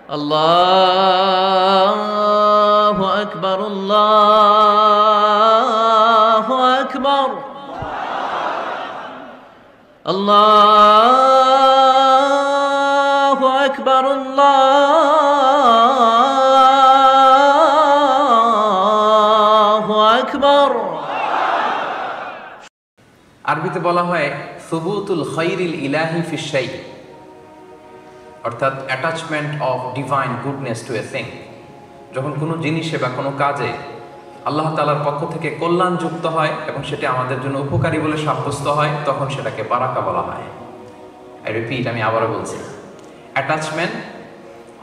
আল্লাহু আকবার, আল্লাহু আকবার, আল্লাহু আকবার, আল্লাহু আকবার। আরবিতে বলা হয় সুবুতুল খাইরিল ইলাহি ফিশ শাই, অর্থাৎ attachment of divine goodness to a thing. যখন কোনো জিনিসে বা কোনো কাজে আল্লাহ তাআলার পক্ষ থেকে কল্যাণ যুক্ত হয় এবং সেটা আমাদের জন্য উপকারী বলে সাব্যস্ত হয়, তখন সেটাকে বারাকা বলা হয়। আই রিপিট, আমি আবারও বলছি, attachment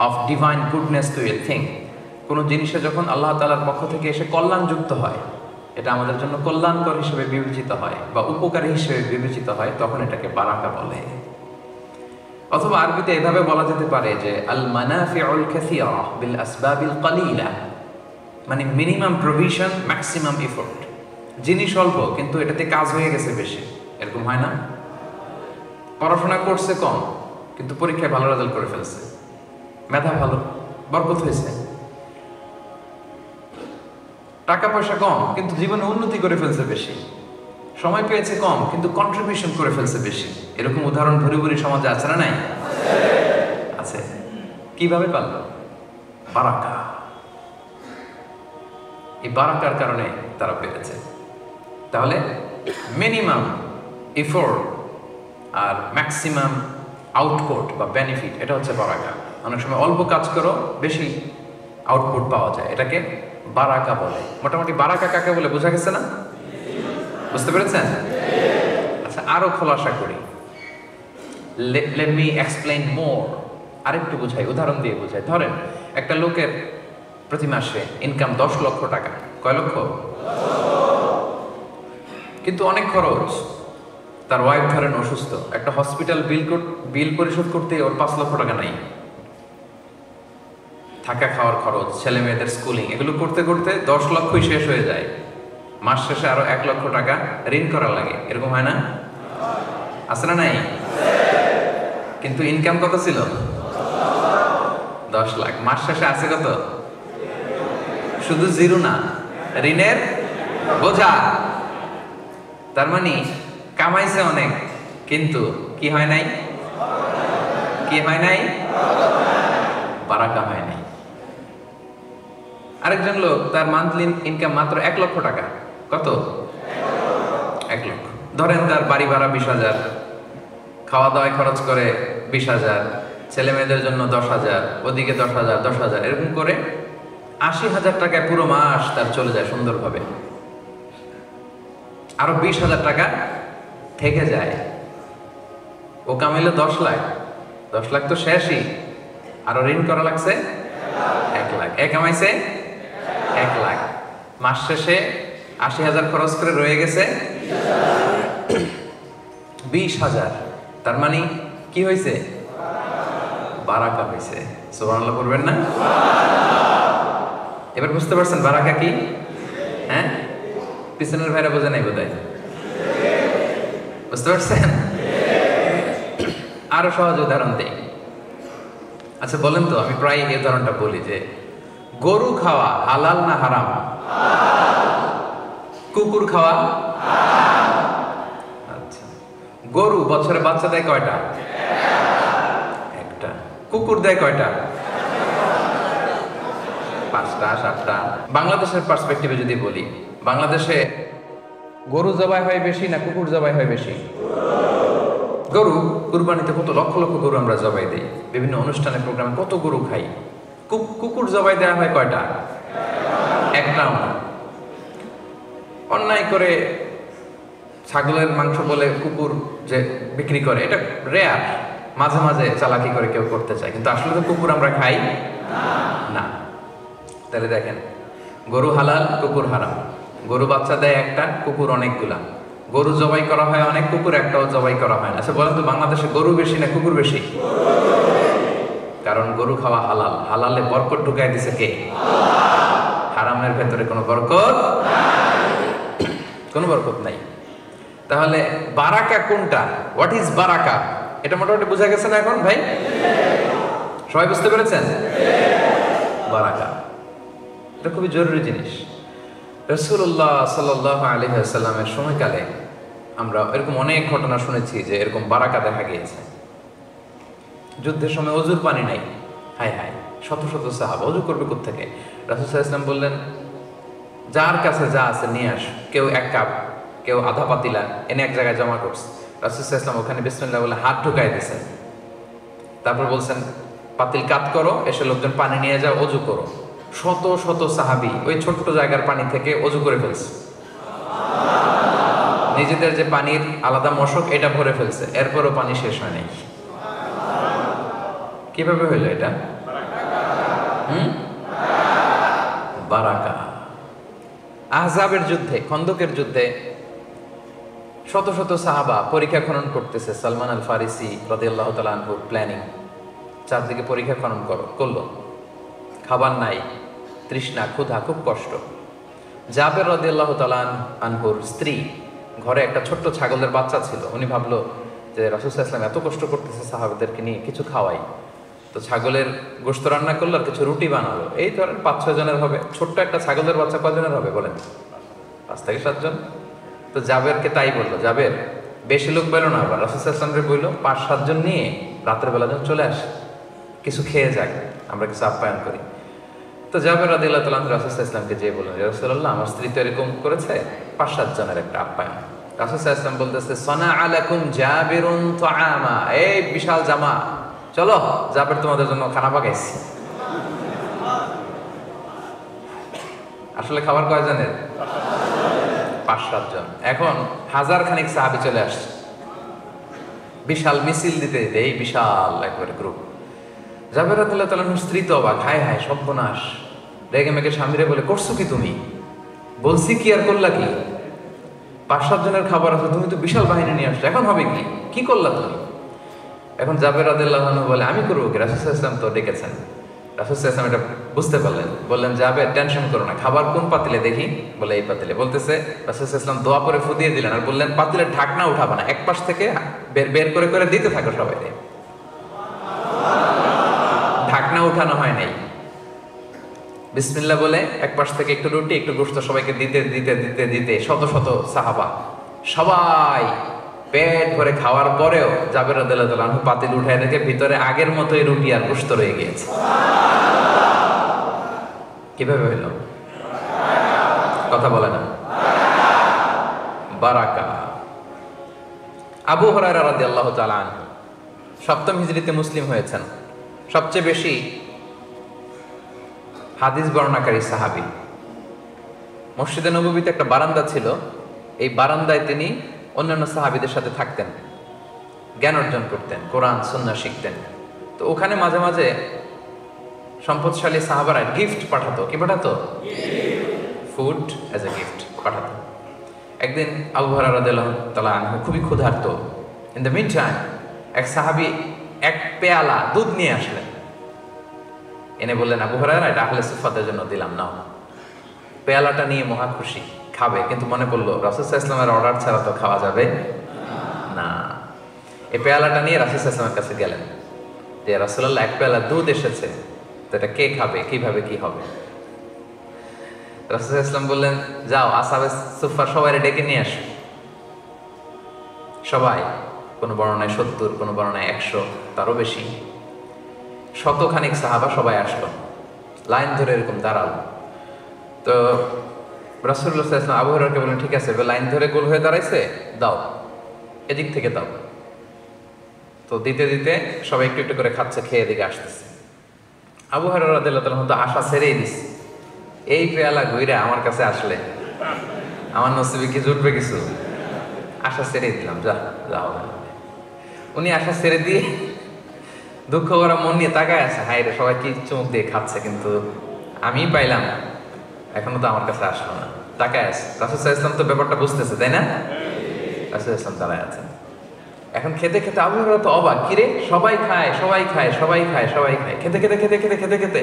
of divine goodness to a thing. কোনো জিনিসে যখন আল্লাহ তাআলার পক্ষ থেকে এসে কল্যাণ যুক্ত হয়, এটা আমাদের জন্য কল্যাণকর হিসেবে বিবেচিত হয় বা উপকারী হিসেবে বিবেচিত হয়, তখন এটাকে বারাকা বলে। অথবা আরবিতে এভাবে বলা যেতে পারে যে আল মানাফিউল কাসীরা বিল আসবাবিল কালিলা, মানে মিনিমাম প্রভিশন ম্যাক্সিমাম এফোর্ট। জিনিস অল্প কিন্তু এটাতে কাজ হয়ে গেছে বেশি, এরকম হয় না? পড়াশোনা করছে কম কিন্তু পরীক্ষায় ভালো রেজাল্ট করে ফেলছে, মেধা ভালো, বরকত হয়েছে। টাকা পয়সা কম কিন্তু জীবনে উন্নতি করে ফেলছে বেশি। সময় পেয়েছে কম কিন্তু কন্ট্রিবিউশন করে ফেলছে বেশি। এরকম উদাহরণ ভরি ভরি সমাজে আছে না নাই? আছে। কিভাবে পারল? বারাকা। এই বারাকার কারণে তারা পেরেছে। তাহলে মিনিমাম এফোর্ট আর ম্যাক্সিমাম আউটপুট বা বেনিফিট, এটা হচ্ছে বারাকা। অনেক সময় অল্প কাজ করো, বেশি আউটপুট পাওয়া যায়, এটাকে বারাকা বলে। মোটামুটি বারাকা কাকে বলে বোঝা গেছে না? বুঝতে পেরেছেন? আচ্ছা, আরো খোলাসা করি। লেট মি এক্সপ্লেইন মোর। আরেকটু বুঝাই, উদাহরণ দিয়ে বুঝাই। ধরেন একটা লোকের প্রতি মাসে ইনকাম 10 লক্ষ টাকা। কয় লক্ষ? কিন্তু অনেক খরচ। তার ওয়াইফ ধরেন অসুস্থ, একটা হসপিটাল বিল পরিশোধ করতে ওর 5 লক্ষ টাকা নাই। থাকা খাওয়ার খরচ, ছেলে মেয়েদের স্কুলিং, এগুলো করতে করতে 10 লক্ষই শেষ হয়ে যায়। মাস শেষে আরো 1 লক্ষ টাকা ঋণ করা লাগে। এরকম হয় না? আছে না নাই? কিন্তু ইনকাম কত ছিল? 10 লাখ। মাস শেষে আছে কত? শুধু জিরো না, ঋণের বোঝা। তার মানে কামাইছে অনেক কিন্তু কি হয় নাই? কি হয় নাই? বারাকা হয় নাই। আরেকজন লোক, তার মান্থলি ইনকাম মাত্র 1 লক্ষ টাকা। কত? 1 লক্ষ। ধরেন তার বাড়ি ভাড়া 20,000, খাওয়া দাওয়ায় খরচ করে 20,000, ছেলে মেয়েদের জন্য 10,000, ওদিকে 10,000, 10,000, এরকম করে 80,000 টাকায় পুরো মাস তার চলে যায় সুন্দরভাবে। আরো 20,000 টাকা থেকে যায়। ও কামাইলে 10 লাখ। 10 লাখ তো শেষই, আরো ঋণ করা লাগছে 1 লাখ। কামাইছে 1 লাখ। মাস শেষে 80,000 খরচ করে রয়ে গেছে 20,000। তার মানে কি হয়েছে? বারাকা হয়েছে। সুবহানাল্লাহ করবেন না? এবার বুঝতে পারছেন বারাকা কি? হ্যাঁ, পিছনের ভাইরা বোঝে নাই বোধহয়। বুঝতে পারছেন? আরো সহজ উদাহরণ দেই। আচ্ছা বলেন তো, আমি প্রায় এই উদাহরণটা বলি যে গরু খাওয়া হালাল না হারাম? কুকুর খাওয়া? আচ্ছা, গরু বছরে বাচ্চা দেয় কয়টা? একটা। কুকুর দেয় কয়টা? 5টা 7টা। বাংলাদেশের পার্সপেক্টিভে যদি বলি, বাংলাদেশে গরু জবাই হয় বেশি না কুকুর জবাই হয় বেশি? গরু। কুরবানিতে কত লক্ষ লক্ষ গরু আমরা জবাই দিই, বিভিন্ন অনুষ্ঠানে প্রোগ্রামে কত গরু খাই। কুকুর জবাই দেওয়া হয় কয়টা? একটাও না। অন্যায় করে ছাগলের মাংস বলে কুকুর যে বিক্রি করে, এটা রেয়ার। মাঝে মাঝে চালাকি করে কেউ করতে চায়, কিন্তু আসলে তো কুকুর আমরা খাই না। তাহলে দেখেন, গরু হালাল, কুকুর হারাম। গরু বাচ্চা দেয় একটা, কুকুর অনেকগুলা। গরু জবাই করা হয় অনেক, কুকুর একটাও জবাই করা হয় না। আচ্ছা বলেন তো, বাংলাদেশে গরু বেশি না কুকুর বেশি? কারণ গরু খাওয়া হালাল। হালালে বরকত ঢুকাই দিছে কে? হারামের ভেতরে কোনো বরকত, কোনো বরকত নাই। তাহলে বারাকা কোনটা? হোয়াট ইজ বারাকা? এটা মোটামুটি বোঝা গেছে না এখন ভাই? সবাই বুঝতে পেরেছেন? বারাকা, এটা খুবই জরুরি জিনিস। রাসূলুল্লাহ সাল্লাল্লাহু আলাইহি ওয়াসাল্লামের সময়কালে আমরা এরকম অনেক ঘটনা শুনেছি যে এরকম বারাকা দেখা গিয়েছে। যুদ্ধের সময় অজুর পানি নাই, হায় হায়, শত শত সাহাবা অজু করবে কোত্থেকে? রাসূল সাল্লাল্লাহু আলাইহি ওয়াসাল্লাম বললেন, যার কাছে যা আছে নিয়ে আস। কেউ এক কাপ, কেউ আধা পাতিলা এনে এক জায়গায় জমা করছে। রাসূল সাল্লাল্লাহু আলাইহি ওয়াসাল্লাম ওখানে বিসমিল্লাহ বলে হাত ঢুকাই দিয়েছেন। তারপর বলছেন, পাতিল কাত করো, এসে লোকজন পানি নিয়ে যাও, অজু করো। শত শত সাহাবী ওই ছোট্ট জায়গার পানি থেকে অজু করে ফেলছে। নিজেদের যে পানির আলাদা মশক এটা ভরে ফেলছে, এরপরও পানি শেষ হয় নাই। কিভাবে হইল এটা? বারাকা। আহজাবের যুদ্ধে, খন্দকের যুদ্ধে শত শত সাহাবা পরীক্ষা খনন করতেছে। সালমান আল ফারিসি রাদিয়াল্লাহু তাআলা আনহুর প্ল্যানিং, চারদিকে পরীক্ষা খনন করলো। খাবার নাই, তৃষ্ণা, ক্ষুধা, খুব কষ্ট। জাবের রাদিয়াল্লাহু তাআলা আনহুর স্ত্রী, ঘরে একটা ছোট্ট ছাগলের বাচ্চা ছিল। উনি ভাবলো যে রাসূল সাল্লাল্লাহু আলাইহি ওয়াসাল্লাম এত কষ্ট করতেছে সাহাবাদেরকে নিয়ে, কিছু খাওয়াই। তো ছাগলের গোশত রান্না করলো আর কিছু রুটি বানালো। এই ধরেন 5-6 জনের হবে। ছোট্ট একটা ছাগলের বাচ্চা কয়জনের হবে বলেন? 5 থেকে 7 জন। তো জাবেরকে তাই বললো, জাবের বেশি লোক পেলো না, আবার রাসূল সাল্লাল্লাহু আলাইহি ওয়াসাল্লাম বললো 5-7 জন নিয়ে রাতের বেলা যখন চলে আসে কিছু খেয়ে যাক, আমরা কিছু আপ্যায়ন করি। তো জাবের রাদিয়াল্লাহু তাআলা রাসূল সাল্লাল্লাহু আলাইহি ওয়াসাল্লামকে যেয়ে বললেন, ইয়া রাসূলুল্লাহ, আমার স্ত্রী তো এরকম করেছে, 5-7 জনের একটা আপ্যায়ন। রাসূল সাল্লাল্লাহু আলাইহি ওয়াসাল্লাম বলতেছে, সানা আলাকুম জাবিরুন তুআমা, এই বিশাল জামা, চলো জাবের তোমাদের জন্য খানা পাকাইছি। আসলে খাবার কয়জনের? 5-7 জন। এখন 1000 খানিক সাহাবী চলে আসছে, বিশাল মিছিল দিতে দিতে, এই বিশাল একবারে গ্রুপ। জাবের রাদিয়াল্লাহু তাআলা আনহুর স্ত্রী তো অবাক, হায় হায় সর্বনাশ। রেগে মেগে স্বামীরে বলে, করছো কি তুমি? বলছি কি আর করলা কি? 5-7 জনের খাবার আছে, তুমি তো বিশাল বাহিনী নিয়ে আসছো, এখন হবে কি? কি করলা তুমি? এখন জাবের রাদিয়াল্লাহু আনহু বলে, আমি করবো কি? রাসূল সাল্লাল্লাহু আলাইহি ওয়াসাল্লাম তো ডেকেছেন। রাসূল সাল্লাল্লাহু আলাইহি ওয়াসাল্লাম এটা বুঝতে পারলেন, বললেন, জাবের টেনশন করো না, খাবার কোন পাতিলে দেখি? বলে এই পাতিলে। বলতেছে রাসূল সাল্লাল্লাহু আলাইহি ওয়াসাল্লাম দোয়া করে ফুদিয়ে দিলেন আর বললেন, পাতিলের ঢাকনা উঠাবা না, এক পাশ থেকে বের করে করে দিতে থাকো সবাই। ঢাকনা উঠানো হয় নাই। বিসমিল্লাহ বলে এক পাশ থেকে একটু রুটি একটু গোশত সবাইকে দিতে দিতে দিতে দিতে শত শত সাহাবা সবাই পেট ভরে খাওয়ার পরেও জাবের রাদিয়াল্লাহু তাআলা আনহু পাতিল উঠায় রেখে ভিতরে আগের মতোই রুটি আর গোশত রয়ে গিয়েছে। কিভাবে হইল? কথা বলে না। বারাকা। আবু হুরায়রা রাদিয়াল্লাহু তাআলা আনহু 7ম হিজরিতে মুসলিম হয়েছেন, সবচেয়ে বেশি হাদিস বর্ণনাকারী সাহাবী। মসজিদে নববীতে একটা বারান্দা ছিল, এই বারান্দায় তিনি অন্যান্য সাহাবীদের সাথে থাকতেন, জ্ঞান অর্জন করতেন, কোরআন সুন্নাহ শিখতেন। তো ওখানে মাঝে মাঝে সম্পদশালী সাহাবারা গিফট পাঠাতো। কি পাঠাতো? ফুড অ্যাজ এ গিফট পাঠাতো। একদিন আবু হুরায়রা রাদিয়াল্লাহু তাআলা আনহু খুবই ক্ষুধার্ত। ইন দ্য মিন টাইম এক সাহাবী এক পেয়ালা দুধ নিয়ে আসলেন, এনে বললেন, আবু হুরায়রা, এটা আহলে সুফফাদের জন্য দিলাম, নাও। পেয়ালাটা নিয়ে মহা খুশি, খাবে, কিন্তু মনে পড়লো রাসূল সাল্লাল্লাহু আলাইহি ওয়াসাল্লামের অর্ডার ছাড়া তো খাওয়া যাবে না। এই পেয়ালাটা নিয়ে রাসূল সাল্লাল্লাহু আলাইহি ওয়াসাল্লামের কাছে গেলেন যে, রাসূলুল্লাহ, এক পেয়ালা দুধ এসেছে, তো এটা কে খাবে, কিভাবে কি হবে? রাসূল সাল্লাল্লাহু আলাইহি ওয়াসাল্লাম বললেন, যাও আসহাবে সুফফা সবাই ডেকে নিয়ে আসো। সবাই, কোনো বর্ণনায় 70, কোনো বর্ণনায় 100, তারও বেশি, শতখানিক সাহাবা সবাই আসলো, লাইন ধরে এরকম দাঁড়ালো। তো রাসূলুল্লাহ সাল্লাল্লাহু আলাইহি ওয়াসাল্লাম আবু হুরায়রাকে বললেন, ঠিক আছে, লাইন ধরে গোল হয়ে দাঁড়াইছে, দাও, এদিক থেকে দাও। তো দিতে দিতে সবাই একটু একটু করে খাচ্ছে, খেয়ে এদিকে আসতেছে। আবু হুরায়রা রাদিয়াল্লাহু তাআলা তো আশা ছেড়েই দিছে, এই পেয়ালা ঘুইরা আমার কাছে আসলে আমার নসিবে কি জুটবে কিছু? আশা ছেড়ে দিলাম, যাও। উনি আশা ছেড়ে দিয়ে দুঃখ করা মন নিয়ে তাকায় আছে, হায় রে, সবাই কি চমক দিয়ে খাচ্ছে, কিন্তু আমি পাইলাম, এখনো তো আমার কাছে আসলো না। তাকায় আছে। রাসূল সাল্লাল্লাহু আলাইহি ওয়াসাল্লাম তো ব্যাপারটা বুঝতেছে, তাই না? রাসূল সাল্লাল্লাহু আলাইহি ওয়াসাল্লাম দাঁড়ায় আছেন। এখন খেতে খেতে আবু হুরায়রা তো অবাক, কিরে, সবাই খায় সবাই খায় সবাই খায় সবাই খায়, খেতে খেতে খেতে খেতে খেতে খেতে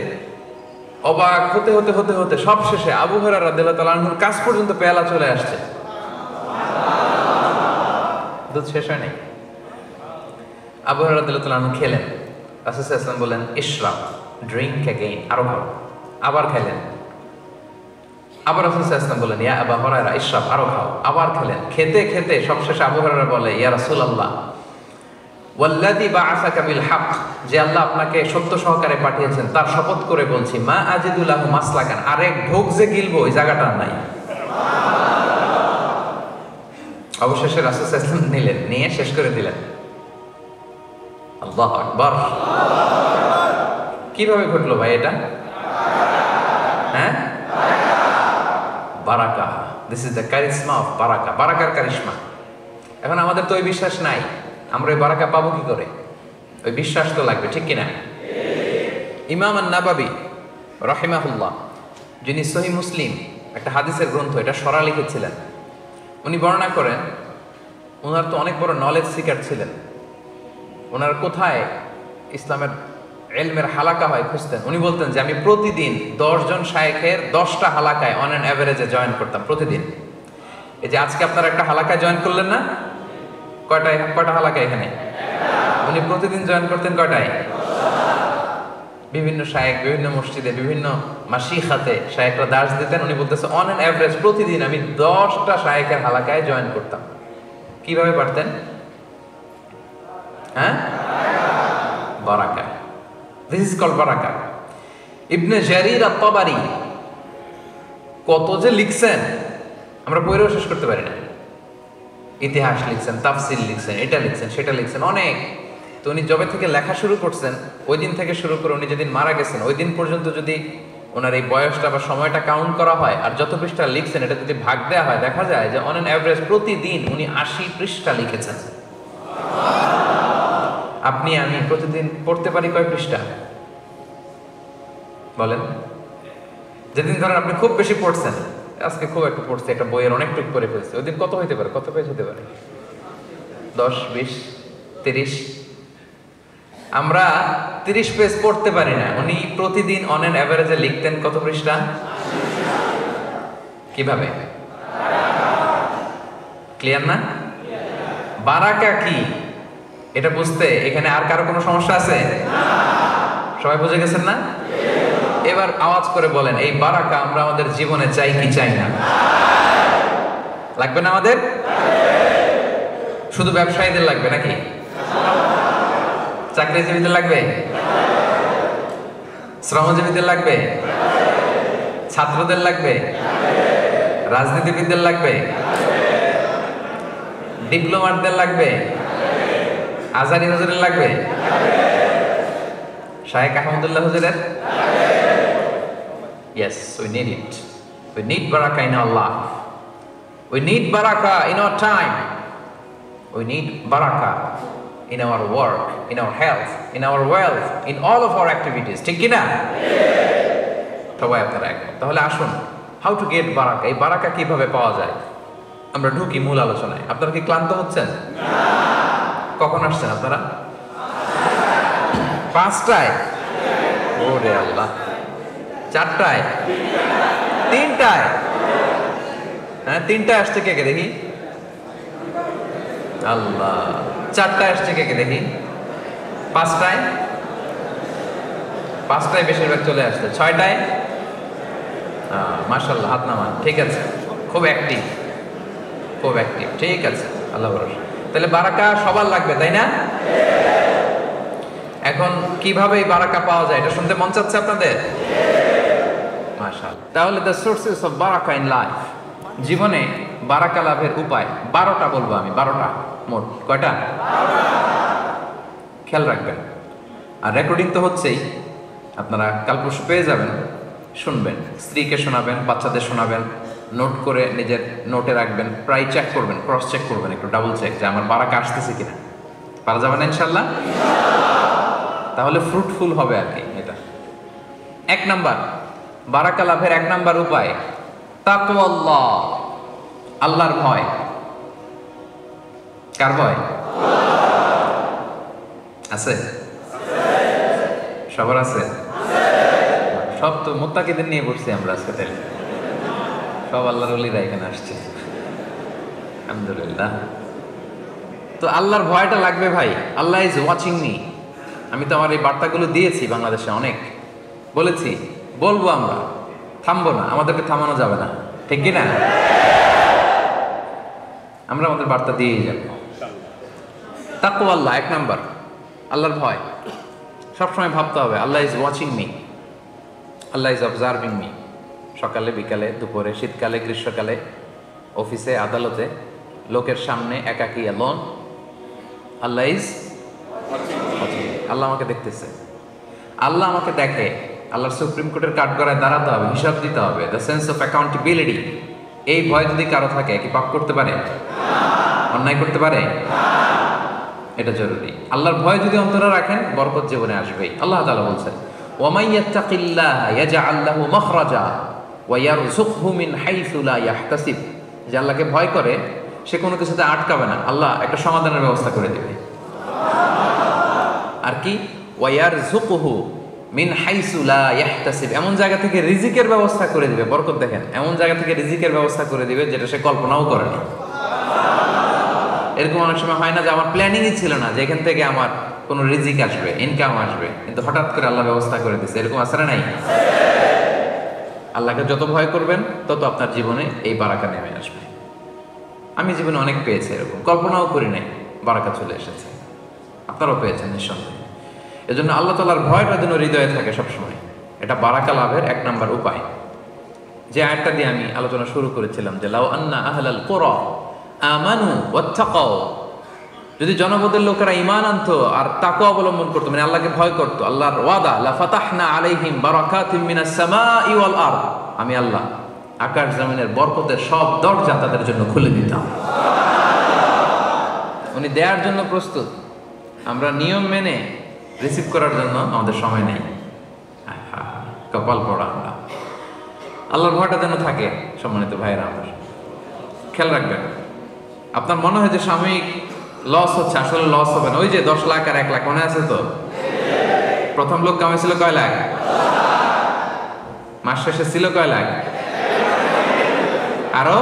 অবাক হতে হতে হতে হতে সব শেষে আবু হুরায়রা রাদিয়াল্লাহু তাআলা আনহুর কাছ পর্যন্ত পেয়ালা চলে আসছে, দুধ শেষ হয় নাই। আবু হুরায়রা রাদিয়াল্লাহু তাআলা আনহু খেলেন, রাসূল সাল্লাল্লাহু আলাইহি ওয়াসাল্লাম বলেন ইশরাব, ড্রিঙ্ক অ্যাগেইন, আরো খাও। আবার খেলেন। আবার রাসূল সাল্লাল্লাহু আলাইহি ওয়াসাল্লাম বলেন ইয়া আবা হুরায়রা ইশরাব, আরো খাও। আবার খেলেন। খেতে খেতে সবশেষে আবু হুরায়রা বলে ইয়া রাসূলুল্লাহ ওয়াল্লাযী বাআসাকা বিল হক, যে আল্লাহ আপনাকে সত্য সহকারে পাঠিয়েছেন তার শপথ করে বলছি, মা আজিদু লাহু মাসলাকান, আরেক ঢোক যে গিলবো ওই জায়গাটা নাই। অবশেষে রাসূল সাল্লাল্লাহু আলাইহি ওয়াসাল্লাম নিলেন, নিয়ে শেষ করে দিলেন। আল্লাহু আকবার। কিভাবে ঘটলো ভাই এটা? হ্যাঁ, বারাকা। This is the charisma of বারাকা, বারাকার কারিশমা। এখন আমাদের তো ওই বিশ্বাস নাই, আমরা ওই বারাকা পাবো কি করে? ওই বিশ্বাস তো লাগবে, ঠিক কিনা? ইমাম আন-নাবাবী রাহিমাহুল্লাহ, যিনি সহিহ মুসলিম একটা হাদিসের গ্রন্থ, এটা সরা লিখেছিলেন, উনি বর্ণনা করেন ওনার তো অনেক বড় নলেজ সিকার ছিলেন। ওনার কোথায় ইসলামের ইলমের হালাকা হয় খুঁজতেন। উনি বলতেন যে আমি প্রতিদিন 10 জন শায়েখের 10টা হালাকায় অন অ্যান অ্যাভারেজে জয়েন করতাম প্রতিদিন। এই যে আজকে আপনারা একটা হালাকায় জয়েন করলেন না, কয়টা হালাকা এখানে? উনি প্রতিদিন জয়েন করতেন কয়টায়? বিভিন্ন শায়েখ, বিভিন্ন মসজিদে, বিভিন্ন মাশিখাতে শায়েখরা দার্স দিতেন। উনি বলতেছে অন অ্যান অ্যাভারেজ প্রতিদিন আমি 10টা শায়েখের হালাকায় জয়েন করতাম। কিভাবে পারতেন? হ্যাঁ, বারাকা। দিস ইজ কল্ড বারাকা। ইবনে জারির আত-তাবারি কত যে লিখছেন আমরা পড়েও শেষ করতে পারি না। ইতিহাস লিখছেন, তাফসির লিখছেন, এটা লিখছেন, সেটা লিখছেন, অনেক। তো উনি যবে থেকে লেখা শুরু করছেন ওই দিন থেকে শুরু করে উনি যেদিন মারা গেছেন ওই দিন পর্যন্ত যদি ওনার এই বয়সটা বা সময়টা কাউন্ট করা হয় আর যত পৃষ্ঠা লিখছেন এটা যদি ভাগ দেওয়া হয় দেখা যায় যে অন অ্যান অ্যাভারেজ প্রতিদিন উনি 80 পৃষ্ঠা লিখেছেন। আপনি আমি প্রতিদিন পড়তে পারি কয় পৃষ্ঠা বলেন? যেদিন ধরেন আপনি খুব বেশি পড়ছেন, আজকে খুব একটু পড়ছে, একটা বইয়ের অনেকটুকু করে ফেলছে, ওই দিন কত হইতে পারে? কত পেজ হতে পারে? 10, 20, 30। আমরা 30 পেজ পড়তে পারি না। উনি প্রতিদিন অন অ্যান অ্যাভারেজে লিখতেন কত পৃষ্ঠা? কিভাবে? ক্লিয়ার না? বারাকা কি এটা বুঝতে এখানে আর কারো কোনো সমস্যা আছে? সবাই বুঝে গেছেন না? এবার আওয়াজ করে বলেন এই বারাকা আমরা আমাদের জীবনে চাই কি চাই না? লাগবে না আমাদের? শুধু ব্যবসায়ীদের লাগবে নাকি? চাকরিজীবীদের লাগবে? শ্রমজীবীদের লাগবে? ছাত্রদের লাগবে? রাজনীতিবিদদের লাগবে? ডিপ্লোমাটদের লাগবে? আজারি হুজুরের লাগবে? শায়েখ আহমদুল্লাহ হুজুরের? Yes, we need it. We need barakah in our life. We need barakah in our time. We need barakah in our work, in our health, in our wealth, in all of our activities. ঠিক কি না? সবাই আপনারা একমত। তাহলে আসুন, how to get barakah, এই বারাকা কিভাবে পাওয়া যায় আমরা ঢুকি মূল আলোচনায়। আপনারা কি ক্লান্ত হচ্ছেন? কখন আসছেন আপনারা? 5টায়? ওরে আল্লাহ। 4টায়? 3টায়? হ্যাঁ, 3টায় আসছে কে কে দেখি? আল্লাহ। 4টায় আসছে কে কে দেখি? 5টায়? 5টায় বেশিরভাগ চলে আসছে। 6টায়? মাশাআল্লাহ, হাত নামান। ঠিক আছে, খুব অ্যাক্টিভ, খুব অ্যাক্টিভ। ঠিক আছে, আল্লাহ ভরসা। তাহলে বারাকা সবার লাগবে, তাই না? এখন কিভাবে এই বারাকা পাওয়া যায় এটা শুনতে মন চাচ্ছে আপনাদের? মাশাআল্লাহ। তাহলে দ্য সোর্সেস অফ বারাকা ইন লাইফ, জীবনে বারাকা লাভের উপায় 12টা বলবো আমি। 12টা মোট। কয়টা? খেয়াল রাখবেন। আর রেকর্ডিং তো হচ্ছেই, আপনারা কাল পরশু পেয়ে যাবেন, শুনবেন, স্ত্রীকে শোনাবেন, বাচ্চাদের শোনাবেন, নোট করে নিজের নোটে রাখবেন, প্রায় চেক করবেন, ক্রস চেক করবেন, একটু ডাবল চেক যে আমার বারাকা আসতেছে কিনা। পারা যাবে না ইনশাল্লাহ? তাহলে ফ্রুটফুল হবে আর কি এটা। 1 নাম্বার বারাকা লাভের 1 নাম্বার উপায় তাকওয়াল্লাহ, আল্লাহর ভয়। কার ভয়? আছে? সবার আছে? সব তো মুত্তাকিদের নিয়ে বসছি আমরা আজকে। তাহলে সব আল্লাহর ওলিরা এখানে আসছে, আলহামদুলিল্লাহ। তো আল্লাহর ভয়টা লাগবে ভাই। আল্লাহ ইজ ওয়াচিং মি, আমি তো আমার এই বার্তাগুলো দিয়েছি বাংলাদেশে অনেক, বলেছি বলবো, আমরা থামবো না, আমাদেরকে থামানো যাবে না, ঠিক কি না? আমরা আমাদের বার্তা দিয়েই যাব। তাকওয়া আল্লাহ, এক নাম্বার আল্লাহর ভয়। সবসময় ভাবতে হবে Allah is watching me, Allah is observing me. সকালে, বিকালে, দুপুরে, শীতকালে, গ্রীষ্মকালে, অফিসে, আদালতে, লোকের সামনে, একাকী, অ্যালোন, আল্লাহ ইজ ওয়াচিং। আল্লাহ আমাকে দেখতেছে, আল্লাহ আমাকে দেখে। আল্লাহর সুপ্রিম কোর্টের কাঠগড়ায় দাঁড়াতে হবে, হিসাব দিতে হবে, দ্য সেন্স অফ অ্যাকাউন্টেবিলিটি। এই ভয় যদি কারো থাকে, কি পাপ করতে পারে? অন্যায় করতে পারে? এটা জরুরি। আল্লাহর ভয় যদি অন্তরে রাখেন, বরকত জীবনে আসবেই। আল্লাহ তাআলা বলছেন, ওয়ামাই ইয়াত্তাকিল্লাহা ইয়াজআল লাহু মাখরাজা ওয়া ইয়ারযুকহু মিন হাইসু লা ইয়াহতাসিব। যে আল্লাহকে ভয় করে, সে কোনো কিছুতে আটকাবে না, আল্লাহ একটা সমাধানের ব্যবস্থা করে দেবে। আর কি? ওয়া ইয়ারযুকহু মিন হাইসু লা ইয়াহতাসিব, এমন জায়গা থেকে রিজিকের ব্যবস্থা করে দিবে। বরকত দেখেন, এমন জায়গা থেকে রিজিকের ব্যবস্থা করে দিবে যেটা সে কল্পনাও করেনি। এরকম অনেক সময় হয় না যে আমার প্ল্যানিংই ছিল না যে এখান থেকে আমার কোনো রিজিক আসবে, ইনকাম আসবে, কিন্তু হঠাৎ করে আল্লাহ ব্যবস্থা করে দিচ্ছে। এরকম আছে না নাই? আল্লাহকে যত ভয় করবেন তত আপনার জীবনে এই বারাকা নেমে আসবে। আমি জীবনে অনেক পেয়েছি, এরকম কল্পনাও করি নাই, বারাকা চলে এসেছে। আপনারাও পেয়েছেন নিঃসন্দেহে। এজন্য আল্লাহ তাআলার ভয়টা যেন হৃদয়ে থাকে সবসময়, এটা বারাকা লাভের এক নাম্বার উপায়। যে আয়াতটা দিয়ে আমি আলোচনা শুরু করেছিলাম, যে লাউ আন্না আহলাল কুরা আমানু ওয়াত্তাকাও, যদি জনপদের লোকেরা ঈমান আনতো আর তাকওয়া অবলম্বন করতো, মানে আল্লাহকে ভয় করতো, আল্লাহর ওয়াদা লা ফাতাহনা আলাইহিম বারাকাতিম মিনাস সামাই ওয়াল আরদ, আমি আল্লাহ আকাশ জমিনের বরকতের সব দরজা তাদের জন্য খুলে দিতাম। উনি দেওয়ার জন্য প্রস্তুত, আমরা নিয়ম মেনে রিসিভ করার জন্য আমাদের সময় নেই। কপাল পড়া আমরা। আল্লাহর ভয়টা যেন থাকে সম্মানিত ভাইয়েরা। আমার খেয়াল রাখবেন, আপনার মনে হয় যে সাময়িক লস হচ্ছে, আসলে লস হবে না। ওই যে 10 লাখ আর 1 লাখ মনে আছে তো? প্রথম লোক কামাইছিল কয় লাখ? মাস শেষে ছিল কয় লাখ? আরো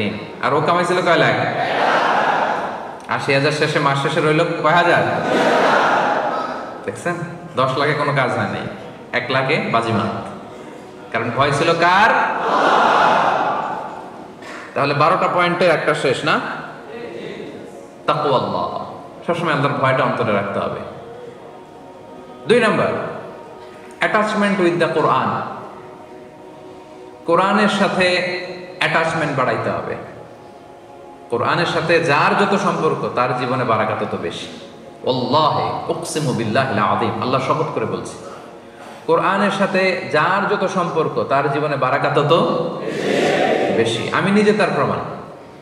ঋণ। আর ও কামাইছিল কয় লাখ? 80,000 শেষে, মাস শেষে রইল কয় হাজার? দেখছেন, 10 লাখে কোনো কাজ হয় নাই, 1 লাখে বাজিমাত। কারণ ভয় ছিল কার? তাহলে 12টা পয়েন্টের একটা শেষ না? তাকওয়াল্লাহ, সবসময় আল্লাহর ভয়টা অন্তরে রাখতে হবে। 2 নাম্বার, অ্যাটাচমেন্ট উইথ দ্য কোরআন। কোরআনের সাথে অ্যাটাচমেন্ট বাড়াইতে হবে। কোরআনের সাথে যার যত সম্পর্ক, তার জীবনে বারাকা তত বেশি। ওয়াল্লাহি উকসিমু বিল্লাহিল আযীম, আল্লাহ শপথ করে বলছে, কোরআনের সাথে যার যত সম্পর্ক, তার জীবনে বারাকা তত বেশি। আমি নিজে তার প্রমাণ।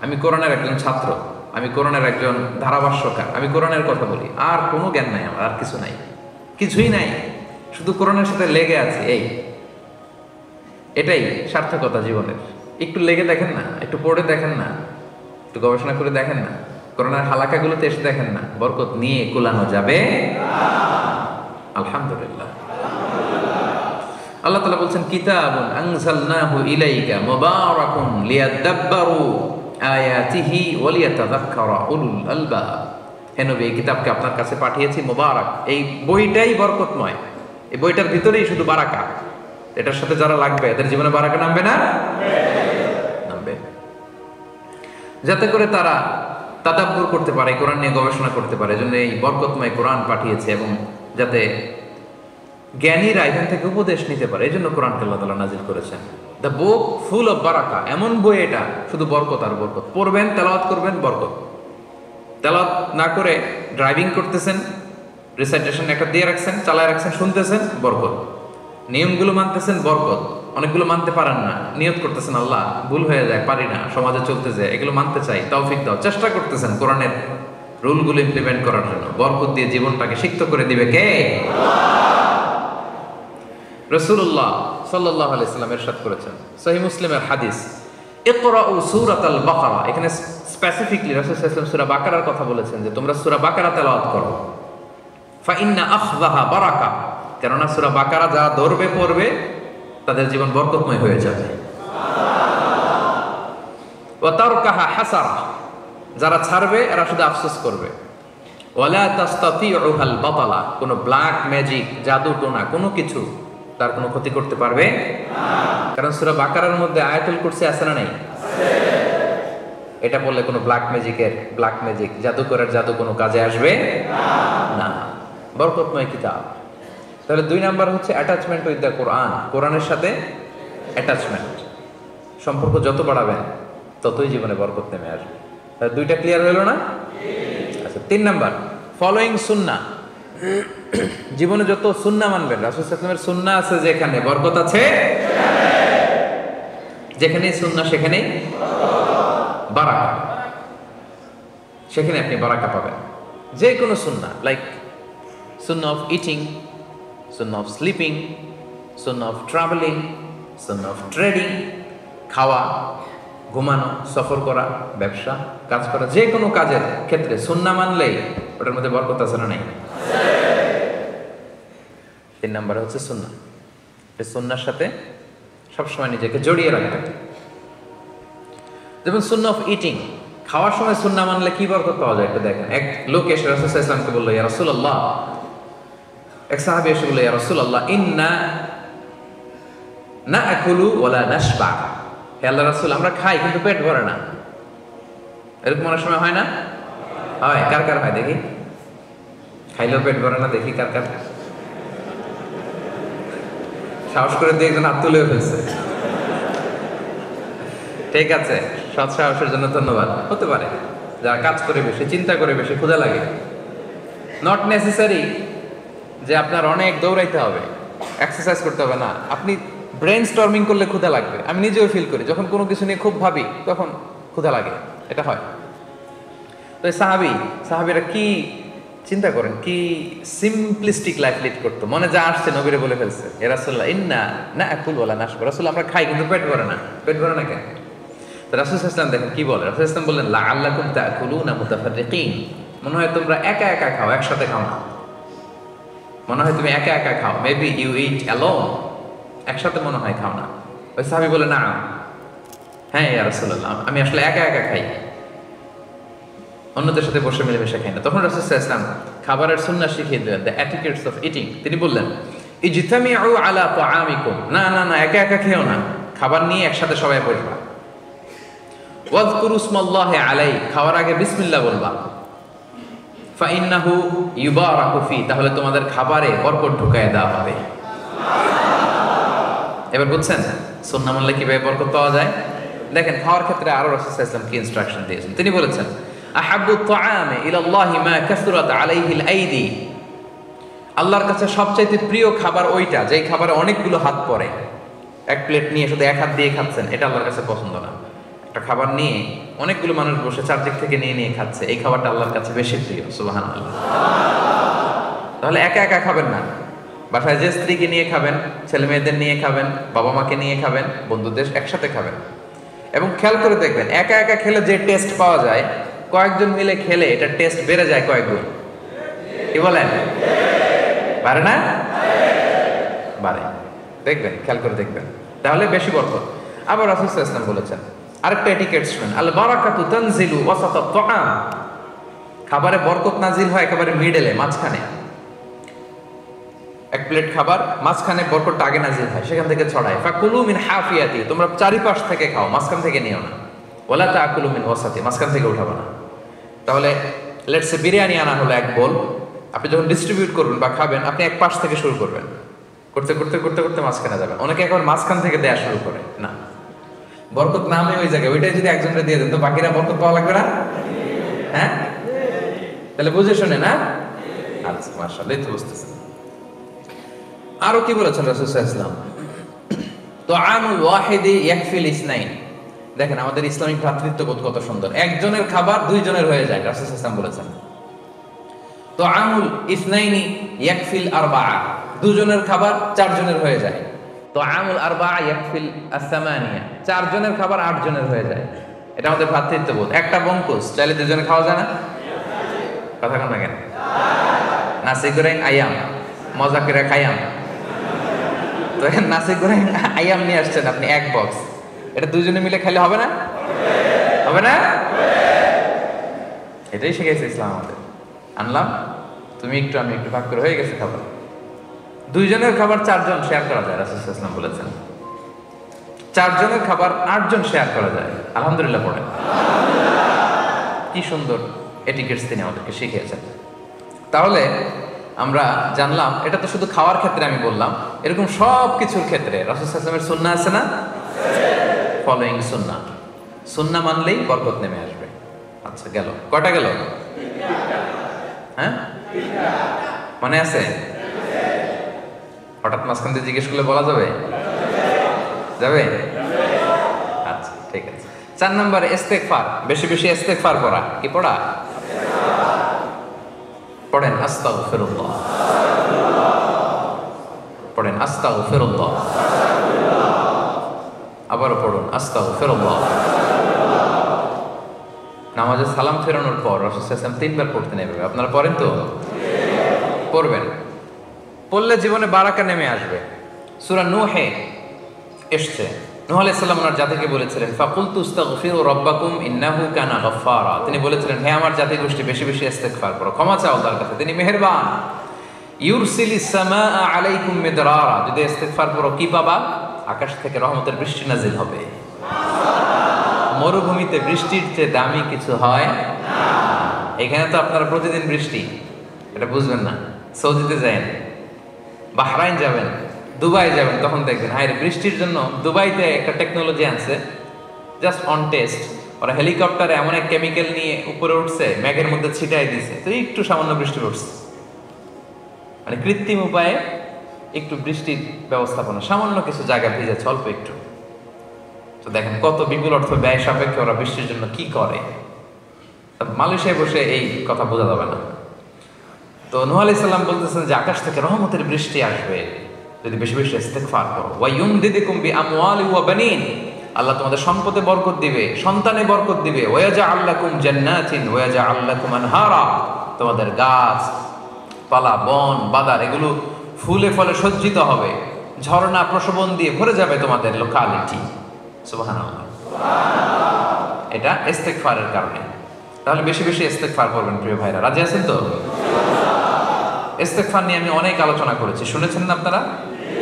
আমি কোরআনের একজন ছাত্র, আমি কোরআনের একজন ধারাভাষ্যকার, আমি কোরআনের কথা বলি, আর কোনো জ্ঞান নাই আমার, আর কিছু নাই, কিছুই নাই, শুধু কোরআনের সাথে লেগে আছে। এটাই সার্থকতা জীবনের। একটু লেগে দেখেন না, একটু পড়ে দেখেন না, একটু গবেষণা করে দেখেন না, কোরআনের হালাকাগুলোতে এসে দেখেন না, বরকত নিয়ে কুলানো যাবে। আলহামদুলিল্লাহ। আল্লাহ তাআলা বলছেন, কিতাবুন আনজালনাহু ইলাইকা মুবারাকুন লিয়াদাব্বারু আয়াতিহি ওয়া লিয়াতাযাক্কারা উলুল আলবাব। হে নবী, এই কিতাবকে আপনার কাছে পাঠিয়েছি মুবারাক। এই বইটাই বরকতময়, এই বইটার ভিতরেই শুধু বারাকা। এটার সাথে যারা লাগবে এদের জীবনে বারাকা নামবে না? নামবে। যাতে করে তারা তাদাব্বুর করতে পারে, কোরআন নিয়ে গবেষণা করতে পারে। এজন্য এই বরকতময় কোরআন পাঠিয়েছে, এবং যাতে জ্ঞানীরা এখান থেকে উপদেশ নিতে পারে, এই জন্য কোরআনকে আল্লাহ তাআলা নাজিল করেছেন। দ্য বুক ফুল অফ বারাকা, এমন বই এটা, শুধু বরকত আর বরকত। পড়বেন, তেলাওয়াত করবেন, বরকত। তেলাওয়াত না করে ড্রাইভিং করতেছেন, রিসাইটেশন একটা দিয়ে রাখছেন, চালায় রাখছেন, শুনতেছেন, বরকত। নিয়মগুলো মানতেছেন, বরকত। অনেকগুলো মানতে পারেন না, নিয়ত করতেছেন, আল্লাহ ভুল হয়ে যায়, পারি না, সমাজে চলতে যায়, এগুলো মানতে চাই, তৌফিক দাও, চেষ্টা করতেছেন কোরআনের রুলগুলো ইমপ্লিমেন্ট করার জন্য। বরকত দিয়ে জীবনটাকে সিক্ত করে দিবে কে? রাসূলুল্লাহ সাল্লাল্লাহু আলাইহি সাল্লাম ইরশাদ করেছেন, সহিহ মুসলিমের হাদিস, ইকরাউ সূরাতাল বাকারা। এখানে স্পেসিফিকলি রাসূল সাল্লাল্লাহু আলাইহি ওয়াসাল্লাম সূরা বাকারার কথা বলেছেন, যে তোমরা সূরা বাকারা তেলাওয়াত করো। ফা ইন্না আখযাহা বারাকা, কেননা সূরা বাকারা যারা ধরবে, পড়বে, তাদের জীবন বরকতময় হয়ে যাবে। ওয়া তারকাহা হাসারা, যারা ছাড়বে এরা শুধু আফসোস করবে। ওয়ালা তাস্তাতিউহাল বাতালা, কোনো ব্ল্যাক ম্যাজিক, জাদু টোনা কোনো কিছু তার কোনো ক্ষতি করতে পারবে না। কারণ সূরা বাকারার মধ্যে আয়াতুল কুরসি আছে না নাই? এটা বললে কোনো ব্ল্যাক ম্যাজিক জাদুকরের জাদু কোনো কাজে আসবে না। বরকতময় কিতাব। তাহলে 2 নাম্বার হচ্ছে অ্যাটাচমেন্ট উইথ দ্য কোরআন, কোরআনের সাথে অ্যাটাচমেন্ট। সম্পর্ক যত বাড়াবেন ততই জীবনে বরকত নেমে আসবে। তাহলে 2টা ক্লিয়ার হলো না? আচ্ছা, 3 নাম্বার ফলোইং সুন্নাহ। জীবনে যত সুন্নাহ মানবেন, রাসূল সাল্লাল্লাহু আলাইহি ওয়াসাল্লামের সুন্নাহ আছে যেখানে বরকত আছে, যেখানেই সুন্নাহ সেখানেই বারাকা, সেখানে আপনি বারাকা পাবেন। যে কোনো সুন্নাহ, like Sunnah of eating, Sunnah of sleeping, Sunnah of travelling, Sunnah of trading, খাওয়া, ঘুমানো, সফর করা, ব্যবসা, কাজ করা, যে কোনো কাজের ক্ষেত্রে সুন্নাহ মানলেই ওটার মধ্যে বরকত আছে না নাই? 3 নম্বরে হচ্ছে সুন্নাহ। এই সুন্নাহর সাথে সবসময় নিজেকে জড়িয়ে রাখবেন। যেমন সুন্নাহ অফ ইটিং, খাওয়ার সময় সুন্নাহ মানলে কি বরকত পাওয়া যায় একটু দেখেন। এক লোক এসে রাসূল সাল্লাল্লাহু আলাইহি ওয়াসাল্লামকে বলল, ইয়া রাসূলুল্লাহ, এক সাহাবী এসে বলল, ইয়া রাসূলুল্লাহ, ইন্না নাআকুলু ওয়ালা নাশবা। হে আল্লাহর রাসূল, আমরা খাই কিন্তু পেট ভরে না। এরকম অনেক সময় হয় না? হয়। কার কার হয় দেখি? খাইলেও পেট ভরে না, দেখি কার কার। সাহস করে দিয়ে একজন হাত তুলেও ফেলছে। ঠিক আছে, সৎ সাহসের জন্য ধন্যবাদ। হতে পারে যারা কাজ করে বেশি, চিন্তা করে বেশি, ক্ষুধা লাগে। নট নেসেসারি যে আপনার অনেক দৌড়াইতে হবে, এক্সারসাইজ করতে হবে না। আপনি ব্রেন স্টর্মিং করলে ক্ষুধা লাগবে। আমি নিজেও ফিল করি, যখন কোনো কিছু নিয়ে খুব ভাবি তখন ক্ষুধা লাগে, এটা হয়। তো সাহাবীরা কি চিন্তা করেন, কি সিম্পলিস্টিক লাইফ লিড করতো। মনে যা আসছে নবীরে বলে ফেলছে, ইয়া রাসূলুল্লাহ, ইন্না নাআকুলু ওয়ালা নাশবা। রাসূল, আমরা খাই কিন্তু পেট ভরে না। পেট ভরে না কেন? তো রাসূল সাল্লাল্লাহু আলাইহি ওয়াসাল্লাম দেখেন কি বলে। রাসূল সাল্লাল্লাহু আলাইহি ওয়াসাল্লাম বললেন, লাআল্লাকুম তাআকুলুনা মুতাফাররিকিন। মনে হয় তোমরা একা একা খাও, একসাথে খাও না। মনে হয় তুমি একা একা খাও, মেবি ইউ ইট অ্যালোন, একসাথে মনে হয় খাও না। ওই সাহাবী বলে, না, হ্যাঁ ইয়া রাসূলুল্লাহ, আমি আসলে একা একা খাই, অন্যদের সাথে বসে মিলেমিশে খাই না। তখন রাসূল সাল্লাল্লাহু আলাইহি ওয়াসাল্লাম খাবারের সুন্নাহ শিখিয়ে দিলেন, দ্য এটিকেটস অফ ইটিং। তিনি বললেন, ইজতামিউ আলা তাআমিকুম, না না না, একা একা খেও না, খাবার নিয়ে একসাথে সবাই বসবা। ওয়াযকুরু ইসমাল্লাহি আলাইহি, খাওয়ার আগে বিসমিল্লাহ বলবা। ফাইন্নাহু ইউবারাকু ফি, তাহলে তোমাদের খাবারে বরকত ঢুকায় দেওয়া হবে। এবার বুঝছেন সুন্নাহ মানলে কিভাবে বরকত পাওয়া যায়? দেখেন খাওয়ার ক্ষেত্রে আরো রাসূল সাল্লাল্লাহু আলাইহি ওয়াসাল্লাম কি ইনস্ট্রাকশন দিয়েছেন। তিনি বলেছেন, আহাব্বু তাআমি ইলাল্লাহি মা কাসুরাত আলাইহিল আইদি। আল্লাহর কাছে সবচাইতে প্রিয় খাবার ওইটা যেই খাবারে অনেকগুলো হাত পড়ে। এক প্লেট নিয়ে শুধু এক হাত দিয়ে খাচ্ছেন, এটা আল্লাহর কাছে পছন্দ না। একটা খাবার নিয়ে অনেকগুলো মানুষ বসে চারদিক থেকে নিয়ে নিয়ে খাচ্ছে, এই খাবারটা আল্লাহর কাছে বেশি প্রিয়। সুবহানাল্লাহ। তাহলে একা একা খাবেন না, বাসায় যে স্ত্রীকে নিয়ে খাবেন, ছেলে মেয়েদের নিয়ে খাবেন, বাবা মাকে নিয়ে খাবেন, বন্ধুদের একসাথে খাবেন। এবং খেয়াল করে দেখবেন, একা একা খেলে যে টেস্ট পাওয়া যায়, কয়েকজন মিলে খেলে এটা টেস্ট বেড়ে যায় কয়েক গুণ। কি বলেন? বাড়ে না? বাড়ে। দেখবেন, খেয়াল করে দেখবেন, তাহলে বেশি বরকত। আবার রাসূল সাল্লাল্লাহু আলাইহি ওয়াসাল্লাম বলেছেন, আরেকটা এটিকেট শুনেন, আল বারাকাতু তানজিলু ওয়াসাতাত তাআম। খাবারে বরকত নাজিল হয় একেবারে মিডলে, মাঝখানে। এক প্লেট খাবার, মাঝখানে বরকতটা আগে নাজিল হয়, সেখান থেকে ছড়ায়। ফাকুলু মিন হাফিয়াতি, তোমরা চারিপাশ থেকে খাও, মাঝখান থেকে নিও না। ওয়ালা তাকুলু মিন ওয়াসাতি, মাঝখান থেকে উঠাবে না। তাহলে লেটস সে বিরিয়ানি আনা হলো এক বোল, আপনি যখন ডিস্ট্রিবিউট করবেন বা খাবেন, আপনি এক পাশ থেকে শুরু করবেন, করতে করতে করতে করতে মাঝখানে যাবেন। অনেকে একবার মাঝখান থেকে দেয়া শুরু করে, না, বরকত নামে ওই জায়গায়, ওইটাই যদি একজনকে দিয়ে দেন তো বাকিরা বরকত পাওয়া লাগবে না? হ্যাঁ, তাহলে বুঝে শুনে না? আচ্ছা, মাশাআল্লাহ, এই তো বুঝতেছেন। আরো কি বলেছেন রাসূল সাল্লাল্লাহু আলাইহি ওয়াসাল্লাম, তুআমুল ওয়াহিদি ইয়াকফিল ইসনাইন। দেখেন আমাদের ইসলামিক ভ্রাতৃত্ববোধ কত সুন্দর। একজনের খাবার দুইজনের হয়ে যায়, রাসূল সাল্লাল্লাহু আলাইহি ওয়াসাল্লাম বলেছেন। তুআমুল ইসনাইনি ইয়াকফিল আরবাআ, দুজনের খাবার চারজনের হয়ে যায়। তুআমুল আরবাআ ইয়াকফিল আস-সামানিয়া, চারজনের খাবার আটজনের হয়ে যায়। এটা আমাদের ভ্রাতৃত্ববোধ। একটা বঙ্কুস চাইলে দুজনে খাওয়া যায় না? কথা কন না কেন? নাসি গোরেং আয়াম, মজা করে খাইয়াম। তো নাসি গোরেং আয়াম নিয়ে আসছেন আপনি এক বক্স, এটা দুজনে মিলে খেলে হবে না? হবে না? এটাই শিখাইছে ইসলাম আমাদের। আনলাম, তুমি একটু আমি একটু ভাগ করে হয়ে গেছে খাবার। 2 জনের খাবার 4 জন শেয়ার করা যায়, রাসূল সাল্লাল্লাহু আলাইহি ওয়াসাল্লাম বলেছেন। 4 জনের খাবার 8 জন শেয়ার করা যায়। আলহামদুলিল্লাহ পড়েন। কি সুন্দর এটিকেটস তিনি আমাদেরকে শিখিয়েছেন। তাহলে আমরা জানলাম, এটা তো শুধু খাওয়ার ক্ষেত্রে আমি বললাম, এরকম সব কিছুর ক্ষেত্রে রাসূল সাল্লাল্লাহু আলাইহি ওয়াসাল্লামের সুন্নাহ আছে না? ফলোইং সুন্নাহ। সুন্নাহ মানলেই বরকত নেমে আসবে। আচ্ছা, গেল কয়টা গেল? হ্যাঁ, মনে আছে? হঠাৎ মাঝখান দিয়ে জিজ্ঞেস করলে বলা যাবে? যাবে? আচ্ছা, ঠিক আছে। 4 নম্বর ইস্তেগফার, বেশি বেশি ইস্তেগফার করা। কি পড়া? পড়েন আস্তাগফিরুল্লাহ, পড়েন আস্তাগফিরুল্লাহ, আবারও পড়ুন আস্তাগফিরুল্লাহ। নামাজে সালাম ফেরানোর পর রাসূল সাল্লাল্লাহু আলাইহি ওয়াসাল্লাম 3 বার পড়তেন এভাবে। আপনারা পড়েন তো? পড়বেন। পড়লে জীবনে বারাকা নেমে আসবে। সূরা নূহে এসছে, নূহ আলাইহিস সালাম ওনার জাতিকে বলেছিলেন, ফাকুলতু আস্তাগফিরু রাব্বাকুম ইন্নাহু কানা গাফফারা। তিনি বলেছিলেন, হে আমার জাতি গোষ্ঠী, বেশি বেশি ইস্তেগফার করো, ক্ষমা চাও আল্লাহর কাছে, তিনি মেহেরবান। ইউরসিলিস সামাআ আলাইকুম মিদরারা, যদি ইস্তেগফার করো কি পাবা? আকাশ থেকে রহমতের বৃষ্টি নাজিল হবে। মরুভূমিতে বৃষ্টির চেয়ে দামি কিছু হয় না। এখানে তো আপনারা প্রতিদিন বৃষ্টি, এটা বুঝবেন না। সৌদিতে যাবেন, বাহরাইন যাবেন, দুবাই যাবেন, তখন দেখবেন হায় বৃষ্টির জন্য দুবাইতে একটা টেকনোলজি আনছে, জাস্ট অন টেস্ট। ওরা হেলিকপ্টারে এমন এক কেমিক্যাল নিয়ে উপরে উঠছে, মেঘের মধ্যে ছিটাই দিছে, তো একটু সামান্য বৃষ্টি পড়ছে। মানে কৃত্রিম উপায়ে একটু বৃষ্টির ব্যবস্থাপনা, সামান্য কিছু জায়গা ভিজেছে অল্প একটু। তো দেখেন কত বিপুল অর্থ ব্যয় সাপেক্ষে ওরা বৃষ্টির জন্য কি করে। মালয়েশিয়ায় বসে এই কথা বোঝা যাবে না। তো নূহ আলাইহিস সালাম বলতেছেন যে আকাশ থেকে রহমতের বৃষ্টি আসবে যদি বেশি বেশি ইস্তেগফার করো। ওয়া ইউমদিদুকুম বিআমওয়ালি ওয়া বানিন, আল্লাহ তোমাদের সম্পদে বরকত দিবে, সন্তানে বরকত দিবে। ওয়া ইয়াজআল লাকুম জান্নাতিন ওয়া ইয়াজআল লাকুম আনহারা, তোমাদের গাছ পালা, বন বাদার এগুলো ফুলে ফলে সজ্জিত হবে, ঝর্ণা প্রশোভন দিয়ে ভরে যাবে তোমাদের লোকালিটি। সুবহানাল্লাহ, এটা ইস্তেগফারের কারণে। তাহলে বেশি বেশি ইস্তেগফার করবেন প্রিয় ভাইরা, রাজি আছেন তো? ইস্তেগফার নিয়ে আমি অনেক আলোচনা করেছি, শুনেছেন না আপনারা?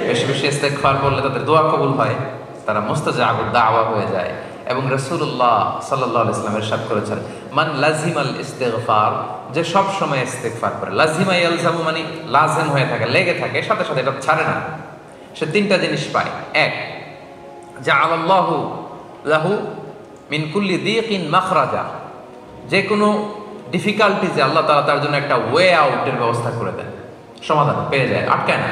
বেশি বেশি ইস্তেগফার করলে তাদের দোয়া কবুল হয়, তারা মুস্তাজাবুদ দাওয়া হয়ে যায়। এবং রাসূলুল্লাহ সাল্লাল্লাহু আলাইহি ওয়াসাল্লাম ইরশাদ করেছেন, মান লাজিমাল ইস্তিগফার, যে সব সময় ইস্তেগফার করে। লাজিমা ইয়ালজামু মানে লাজিম হয়ে থাকে, লেগে থাকে, সাথে সাথে এটা ছাড়ে না, সে 3টা জিনিস পায়। 1, জাআলাল্লাহু লাহু মিন কুল্লি দিকিন মাখরাজা, যে কোনো ডিফিকাল্টিজে আল্লাহ তাআলা তার জন্য একটা ওয়ে আউটের ব্যবস্থা করে দেন, সমাধান পেয়ে যায়, আটকায় না।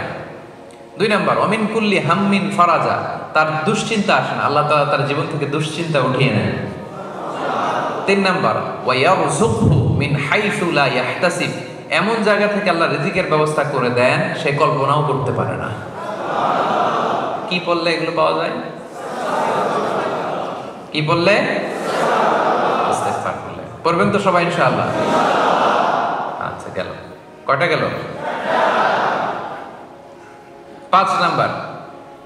2 নাম্বার, ওমিন কুল্লি হাম্মিন ফারাজা, তার দুশ্চিন্তা আসে না, আল্লাহ তাআলা তার জীবন থেকে দুশ্চিন্তা উঠিয়ে নেন। 3 নাম্বার, ওয়া ইয়ারযুকহু মিন হাইসু লা ইয়াহতাসিব, এমন জায়গা থেকে আল্লাহ রিজিকের ব্যবস্থা করে দেন সে কল্পনাও করতে পারে না। কি বললে এগুলো পাওয়া যায়? কি বললে? ইস্তেগফার করলে। পড়বেন তো সবাই ইনশাআল্লাহ? আচ্ছা, গেল কয়টা গেল? 5 নাম্বার,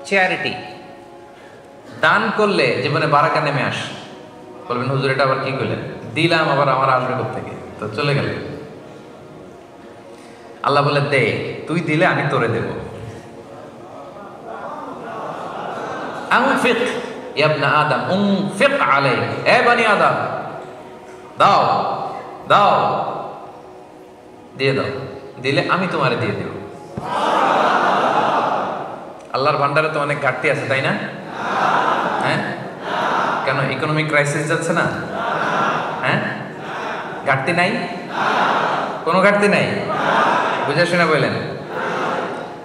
চ্যারিটি, দান করলে জীবনে বারাকা নেমে আসে। বলবেন হুজুর এটা আবার কি কইলেন? দিলাম আবার আমার আসবে কোত্থেকে? তো চলে গেল। আল্লাহ বলে দে, তুই দিলে আমি তোরে দেব। আনফিক ইয়া ইবনা আদম উনফিক আলাইক, এ বনি আদম দাও দাও, দিয়ে দাও, দিলে আমি তোমারে দিয়ে দেব। আল্লাহর ভান্ডারে তো অনেক ঘাটতি আছে, তাই না? হ্যাঁ, কেন ইকোনমিক ক্রাইসিস যাচ্ছে না? হ্যাঁ, ঘাটতি নাই, কোনো ঘাটতি নাই, বুঝে শুনে বললেন।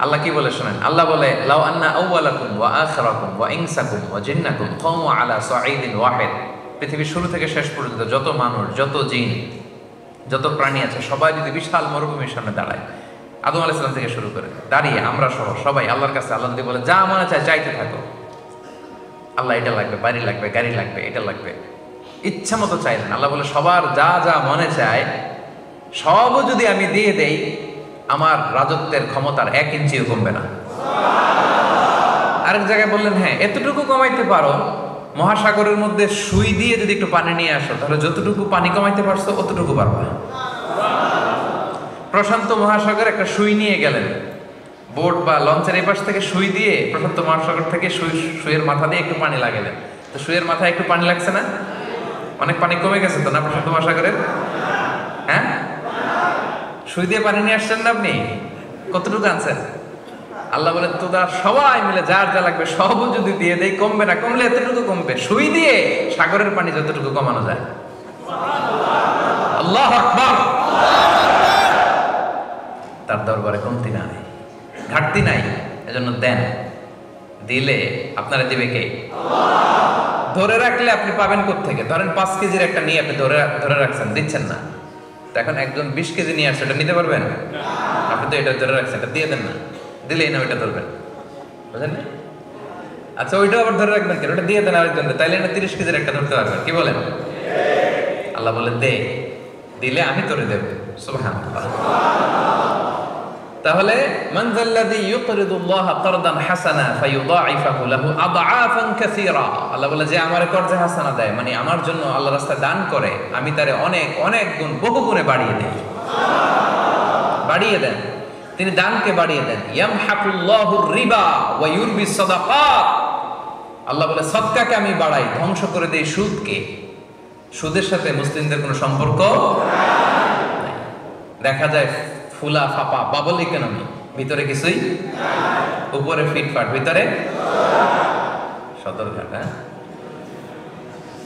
আল্লাহ কি বলে শোনেন, আল্লাহ বলে লাউ আন্না আউওয়ালাকুম ওয়া আখিরাকুম ওয়া ইনসাকুম ওয়া জিন্নাকুম কামু আলা সাঈদিন ওয়াহিদ, পৃথিবীর শুরু থেকে শেষ পর্যন্ত যত মানুষ, যত জিন, যত প্রাণী আছে সবাই যদি বিশাল মরুভূমির সামনে দাঁড়ায়, আদম আলাইহিস সালাম থেকে শুরু করে দাঁড়িয়ে আমরা সহ সবাই আল্লাহর কাছে, আল্লাহ বলে যা মনে চায় চাইতে থাকো, আল্লাহ এটা লাগবে, বাড়ি লাগবে, গাড়ি লাগবে, এটা লাগবে, ইচ্ছা মতো চাইলেন। আল্লাহ বলে সবার যা যা মনে চায় সবও যদি আমি দিয়ে দেই, আমার রাজত্বের ক্ষমতার 1 ইঞ্চিও কমবে না। আরেক জায়গায় বললেন হ্যাঁ এতটুকু কমাইতে পারো, মহাসাগরের মধ্যে সুই দিয়ে যদি একটু পানি নিয়ে আসো, তাহলে যতটুকু পানি কমাইতে পারছো অতটুকু পারবা। প্রশান্ত মহাসাগর একটা সুই নিয়ে গেলেন, বোট বা লঞ্চের এই পাশ থেকে সুই দিয়ে প্রশান্ত মহাসাগর থেকে সুইয়ের মাথা দিয়ে একটু পানি লাগালেন। তো সুইয়ের মাথায় একটু পানি লাগছে না? অনেক পানি কমে গেছে তো না প্রশান্ত মহাসাগরের? হ্যাঁ, সুই দিয়ে পানি নিয়ে আসছেন না আপনি? কতটুকু আনছেন? আল্লাহ বলে তোরা সবাই মিলে যার যা লাগবে সব যদি দিয়ে দেয় কমবে না, কমলে এতটুকু কমবে। সুই দিয়ে সাগরের পানি যতটুকু কমানো যায়। আল্লাহু আকবার। তার দরবারে কমতি নাই, ঘাটতি নাই, এজন্য দেন। দিলে আপনারা দিবে কে? ধরে রাখলে আপনি পাবেন কোত্থেকে? ধরেন 5 কেজির একটা নিয়ে আপনি ধরে রাখছেন, দিচ্ছেন না। তো এখন একজন 20 কেজি নিয়ে আসছে, এটা নিতে পারবেন? আপনি তো এটা ধরে রাখছেন, এটা দিয়ে দেন না। দিলেই না ওইটা ধরবেন, বুঝলেন না? আচ্ছা, ওইটা আবার ধরে রাখবেন কেন? ওটা দিয়ে দেন আরেকজন, তাইলে না 30 কেজির একটা ধরতে পারবেন। কি বলেন? আল্লাহ বলে দে, দিলে আমি তোরে দেব। সুবহানাল্লাহ। তাহলে মান যাল্লাযী ইউকরিদুল্লাহ কারদান হাসানা ফায়ুদাঈফাহু লাহু আদআফান কাসীরা। আল্লাহ বলে যে আমার কর্জে হাসানা দেয়, মানে আমার জন্য আল্লাহর রাস্তায় দান করে, আমি তারে অনেক অনেক গুণ বহু গুণে বাড়িয়ে দেই। বাড়িয়ে দেন, তিনি দানকে বাড়িয়ে দেন। ইয়ামহাকুল্লাহুর রিবা ওয়া ইউরবিস সাদাকাত। আল্লাহ বলে সদকাকে আমি বাড়াই, ধ্বংস করে দেই সুদকে। সুদের সাথে মুসলিমদের কোনো সম্পর্ক নাই। দেখা যায় ফুলা ফাপা বাবল ইকোনমি, ভিতরে কিছুই, উপরে ফিটফাট, ভিতরে সদরঘাট। হ্যাঁ,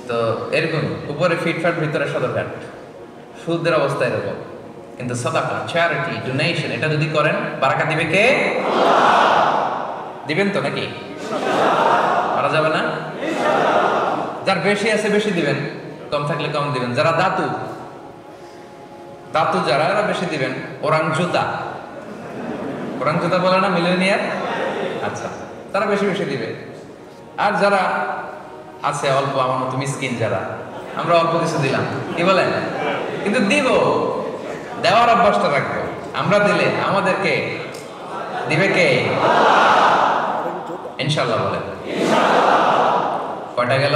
তো এরকম উপরে ফিটফাট, ভিতরে সদরঘাট। সুদের অবস্থা এরকম। কিন্তু সাদাকা, চ্যারিটি, ডোনেশন, এটা যদি করেন বারাকা দিবে কে? দিবেন তো নাকি? পারা যাবে না? যার বেশি আছে বেশি দিবেন, কম থাকলে কম দিবেন। যারা দাতু যারা, এরা বেশি দিবেন। ওরাং জুতা বলে না মিলেনিয়ার? আচ্ছা, তারা বেশি বেশি দিবে। আর যারা আছে অল্প, আমার মতো মিসকিন যারা, আমরা অল্প কিছু দিলাম, কি বলেন? কিন্তু দিব, দেওয়ার অভ্যাসটা রাখবো। আমরা দিলে আমাদেরকে দিবে কে? ইনশাআল্লাহ বলেন। কয়টা গেল?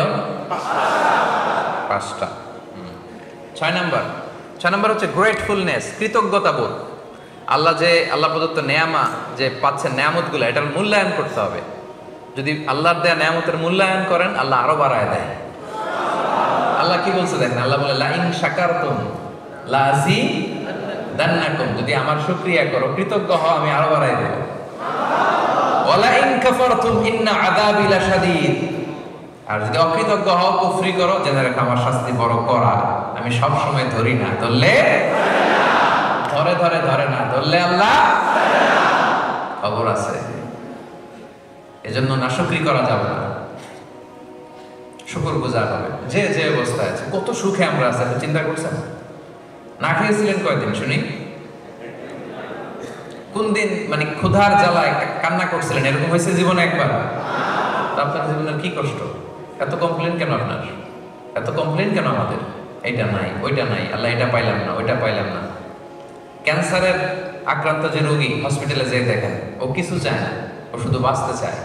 5টা। 6 নম্বর হচ্ছে গ্রেটফুলনেস, কৃতজ্ঞতা বোধ। আল্লাহ প্রদত্ত নেয়ামা যে পাচ্ছেন, নেয়ামতগুলো, এটার মূল্যায়ন করতে হবে। যদি আল্লাহর দেয়া নেয়ামতের মূল্যায়ন করেন, আল্লাহ আরো বাড়ায় দেয়। আল্লাহ কি বলছে দেখেন, আল্লাহ বলে লা ইন শাকারতুম লা আযীদান্নাকুম। যদি আমার শুকরিয়া করো, কৃতজ্ঞ হও, আমি আরো বাড়ায় দেব। ওয়া লা ইন কাফারতুম ইন্না আযাবি লাশাদীদ। আর যদি অকৃতজ্ঞ হও, কুফরি করো, জেনে রাখো আমার শাস্তি বড় কড়া। আমি সব সময় ধরি না, ধরলে ধরে না, ধরলে আল্লাহ খবর আছে। এজন্য নাশুকরি করা যাবে না, শুকরগুজার হবে। যে অবস্থায় আছে, কত সুখে আমরা আছি, চিন্তা করছেন? না খেয়েছিলেন কয়দিন শুনি? কোন দিন মানে ক্ষুধার জ্বালায় কান্না করছিলেন? এরকম হয়েছে জীবনে একবার? আপনার জীবনের কি কষ্ট? এত কমপ্লেন কেন আপনার? এত কমপ্লেন কেন আমাদের? এইটা নাই, ওইটা নাই, আল্লাহ এটা পাইলাম না, ওইটা পাইলাম না। ক্যান্সারের আক্রান্ত যে রোগী হসপিটালে যেয়ে দেখেন, ও কিছু চায় না, ও শুধু বাঁচতে চায়।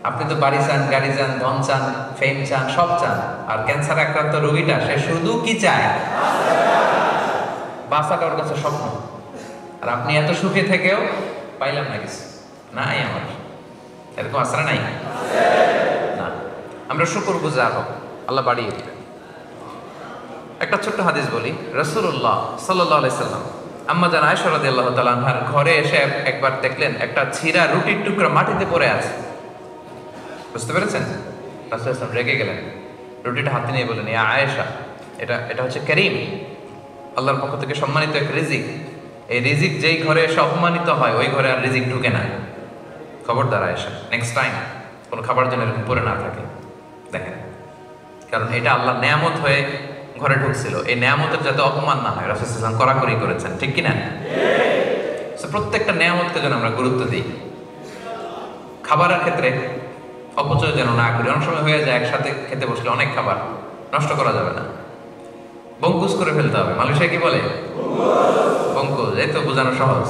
আপনি তো বাড়ি চান, গাড়ি চান, ধন চান, ফেম চান, সব চান। আর ক্যান্সার আক্রান্ত রোগীটা, সে শুধু কি চায়? বাঁচাটা ওর কাছে স্বপ্ন। আর আপনি এত সুখে থেকেও পাইলাম না কিছু, নাই আমার। এরকম আসরা নাই না। আমরা শুকরগুজার হব, আল্লাহ বাড়িয়ে দিবেন। একটা ছোট্ট হাদিস বলি। রাসূলুল্লাহ সাল্লাল্লাহু আলাইহি সাল্লাম আম্মা জান আয়েশা রাদিয়াল্লাহু তাআলা আনহার ঘরে এসে একবার দেখলেন একটা ছিঁড়া রুটির টুকরা মাটিতে পড়ে আছে। বুঝতে পেরেছেন? রাসূল সাল্লাল্লাহু রেগে গেলেন, রুটিটা হাতে নিয়ে বললেন, ইয়া আয়েশা, এটা হচ্ছে কারীম, আল্লাহর পক্ষ থেকে সম্মানিত এক রিজিক। এই রিজিক যেই ঘরে এসে অপমানিত হয়, ওই ঘরে আর রিজিক ঢুকে না। খবরদার আয়েশা, নেক্সট টাইম কোনো খাবার জন্য এরকম পড়ে না থাকে। দেখেন, কারণ এটা আল্লাহর নেয়ামত হয়ে ঘরে ঢুকছিল। এই নেয়ামতের যাতে অপমান না হয়, রাসূল সাল্লাল্লাহু আলাইহি ওয়াসাল্লাম কড়াকড়ি করেছেন, ঠিক কি না? প্রত্যেকটা নেয়ামতকে যেন আমরা গুরুত্ব দিই। খাবারের ক্ষেত্রে অপচয় যেন না করি। অনেক সময় হয়ে যায়, একসাথে খেতে বসলে অনেক খাবার নষ্ট করা যাবে না, বঙ্কুস করে ফেলতে হবে। মালয়েশিয়া কি বলে? বঙ্কুস। এই তো বোঝানো সহজ।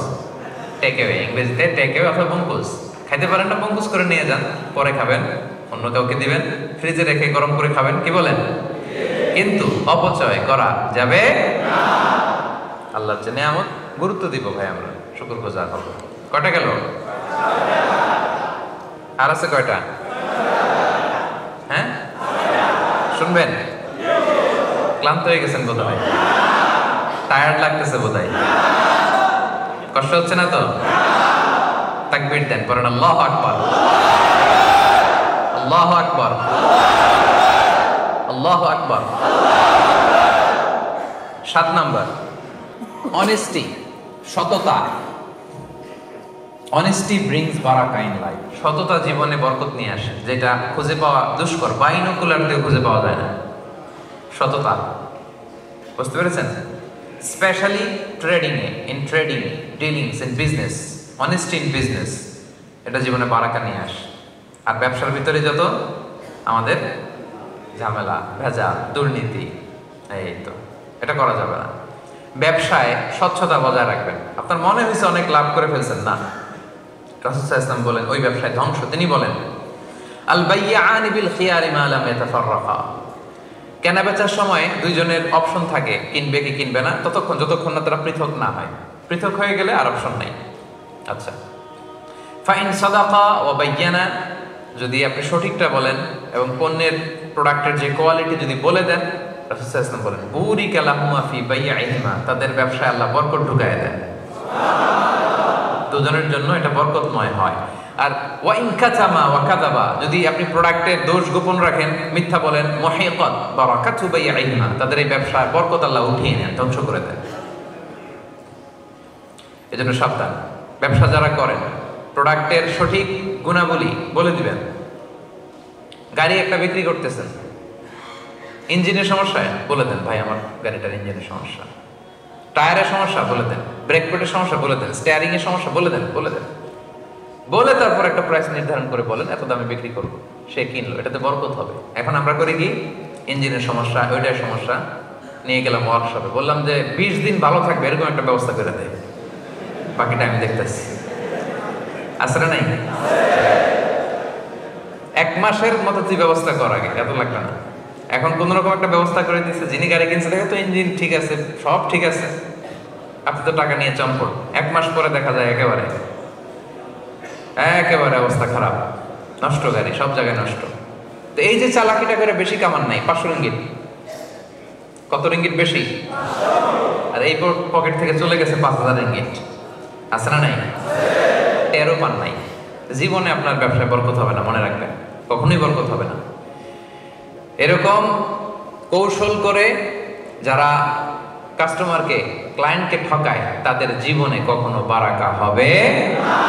টেক অ্যাওয়ে, ইংরেজিতে টেক অ্যাওয়ে অথবা বঙ্কুস। খাইতে পারেন না, বঙ্কুস করে নিয়ে যান, পরে খাবেন, অন্য কাউকে দিবেন, ফ্রিজে রেখে গরম করে খাবেন, কি বলেন? কিন্তু অপচয় করা যাবে না। আল্লাহর যে নেয়ামত গুরুত্ব দিব ভাই, আমরা শুকরগুজার হব। কয়টা গেল? আর আছে কয়টা? হ্যাঁ, শুনবেন? ক্লান্ত হয়ে গেছেন বোধ হয়, টায়ার্ড লাগতেছে বোধ হয়, কষ্ট হচ্ছে না তো? তাকবীর দেন, পড়েন আল্লাহু আকবার, আল্লাহু আকবার, আল্লাহু আকবার। 7 নাম্বার, অনেস্টি, সততা। অনেস্টি ব্রিংস বারাকা ইন লাইফ। সততা জীবনে বরকত নিয়ে আসে, যেটা খুঁজে পাওয়া দুষ্কর, বাইনোকুলার দিয়ে খুঁজে পাওয়া যায় না। সততা, বুঝতে পেরেছেন? Specially trading A, in trading, dealings in business, honesty in business, এটা জীবনে বারাকা নিয়ে আসে। আর ব্যবসার ভিতরে যত আমাদের ঝামেলা, ভেজাল, দুর্নীতি, এই তো এটা করা যাবে না। ব্যবসায় স্বচ্ছতা বজায় রাখবেন। আপনার মনে হয়েছে অনেক লাভ করে ফেলছেন, না, রাসূল সাল্লাল্লাহু আলাইহি ওয়াসাল্লাম বলেন ওই ব্যবসায় ধ্বংস। তিনি বলেন আল বাইয়ানি বিল খিয়ারি মা লাম ইয়াতাফাররাকা। কেনা বেচার সময় দুইজনের অপশন থাকে, কিনবে কি কিনবে না, যতক্ষণ না তারা পৃথক না হয়। পৃথক হয়ে গেলে আর অপশন নাই। আচ্ছা, ফাইন সাদাকা ওয়া বায়্যানা, যদি আপনি সঠিকটা বলেন এবং পণ্যের প্রোডাক্টের যে কোয়ালিটি যদি বলে দেন, রাসূল সাল্লাল্লাহু আলাইহি ওয়াসাল্লাম বলেন বুরিকা লাহুমা ফি বাইইহিমা, তাদের ব্যবসায় আল্লাহ বরকত ঢুকায় দেন। দুজনের জন্য এটা বরকতময় হয়। আর ওয়া ইন কাতামা ওয়া কাযাবা, যদি আপনি প্রোডাক্টের দোষ গোপন রাখেন, মিথ্যা বলেন, মুহিকাত বারাকাতু বাইইহিমা, তাদের এই ব্যবসায় বরকত আল্লাহ উঠিয়ে নেন, ধ্বংস করে দেন। এজন্য সাবধান। ব্যবসা যারা করেন, প্রোডাক্টের সঠিক গুণাবলী বলে দিবেন। গাড়ি একটা বিক্রি করতেছেন, ইঞ্জিনের সমস্যা বলে দেন, ভাই আমার গাড়িটার ইঞ্জিনের সমস্যা, টায়ারের সমস্যা বলে দেন, ব্রেক প্যাডের সমস্যা বলে দেন, স্টিয়ারিং এর সমস্যা বলে দেন, বলে তারপর একটা প্রাইস নির্ধারণ করে বলেন এত দামে বিক্রি করবো। সে কিনলো, এটাতে বরকত হবে। এখন আমরা করি কি, ইঞ্জিনের সমস্যা, ওইটার সমস্যা, নিয়ে গেলাম ওয়ার্কশপে, বললাম যে 20 দিন ভালো থাকবে এরকম একটা ব্যবস্থা করে দেয়, বাকিটা আমি দেখতেছি। আসলে নাই 1 মাসের মতো তুই ব্যবস্থা কর, আগে এত লাগবে না। এখন কোন রকম একটা ব্যবস্থা করে দিচ্ছে, যিনি গাড়ি কিনছে দেখে তো ইঞ্জিন ঠিক আছে, সব ঠিক আছে, আপনি তো টাকা নিয়ে চম্পট। 1 মাস পরে দেখা যায় একেবারে অবস্থা খারাপ, নষ্ট গাড়ি, সব জায়গায় নষ্ট। তো এই যে চালাকিটা করে বেশি কামান নাই, 500 রিঙ্গিট। কত রিঙ্গিট বেশি? আর এই পকেট থেকে চলে গেছে 5000 রিঙ্গিট। আছে না নাই? টেরও পান নাই। জীবনে আপনার ব্যবসায় বরকত হবে না, মনে রাখবেন, কখনোই বরকত হবে না। এরকম কৌশল করে যারা কাস্টমারকে, ক্লায়েন্টকে ঠকায়, তাদের জীবনে কখনো বারাকা হবে না।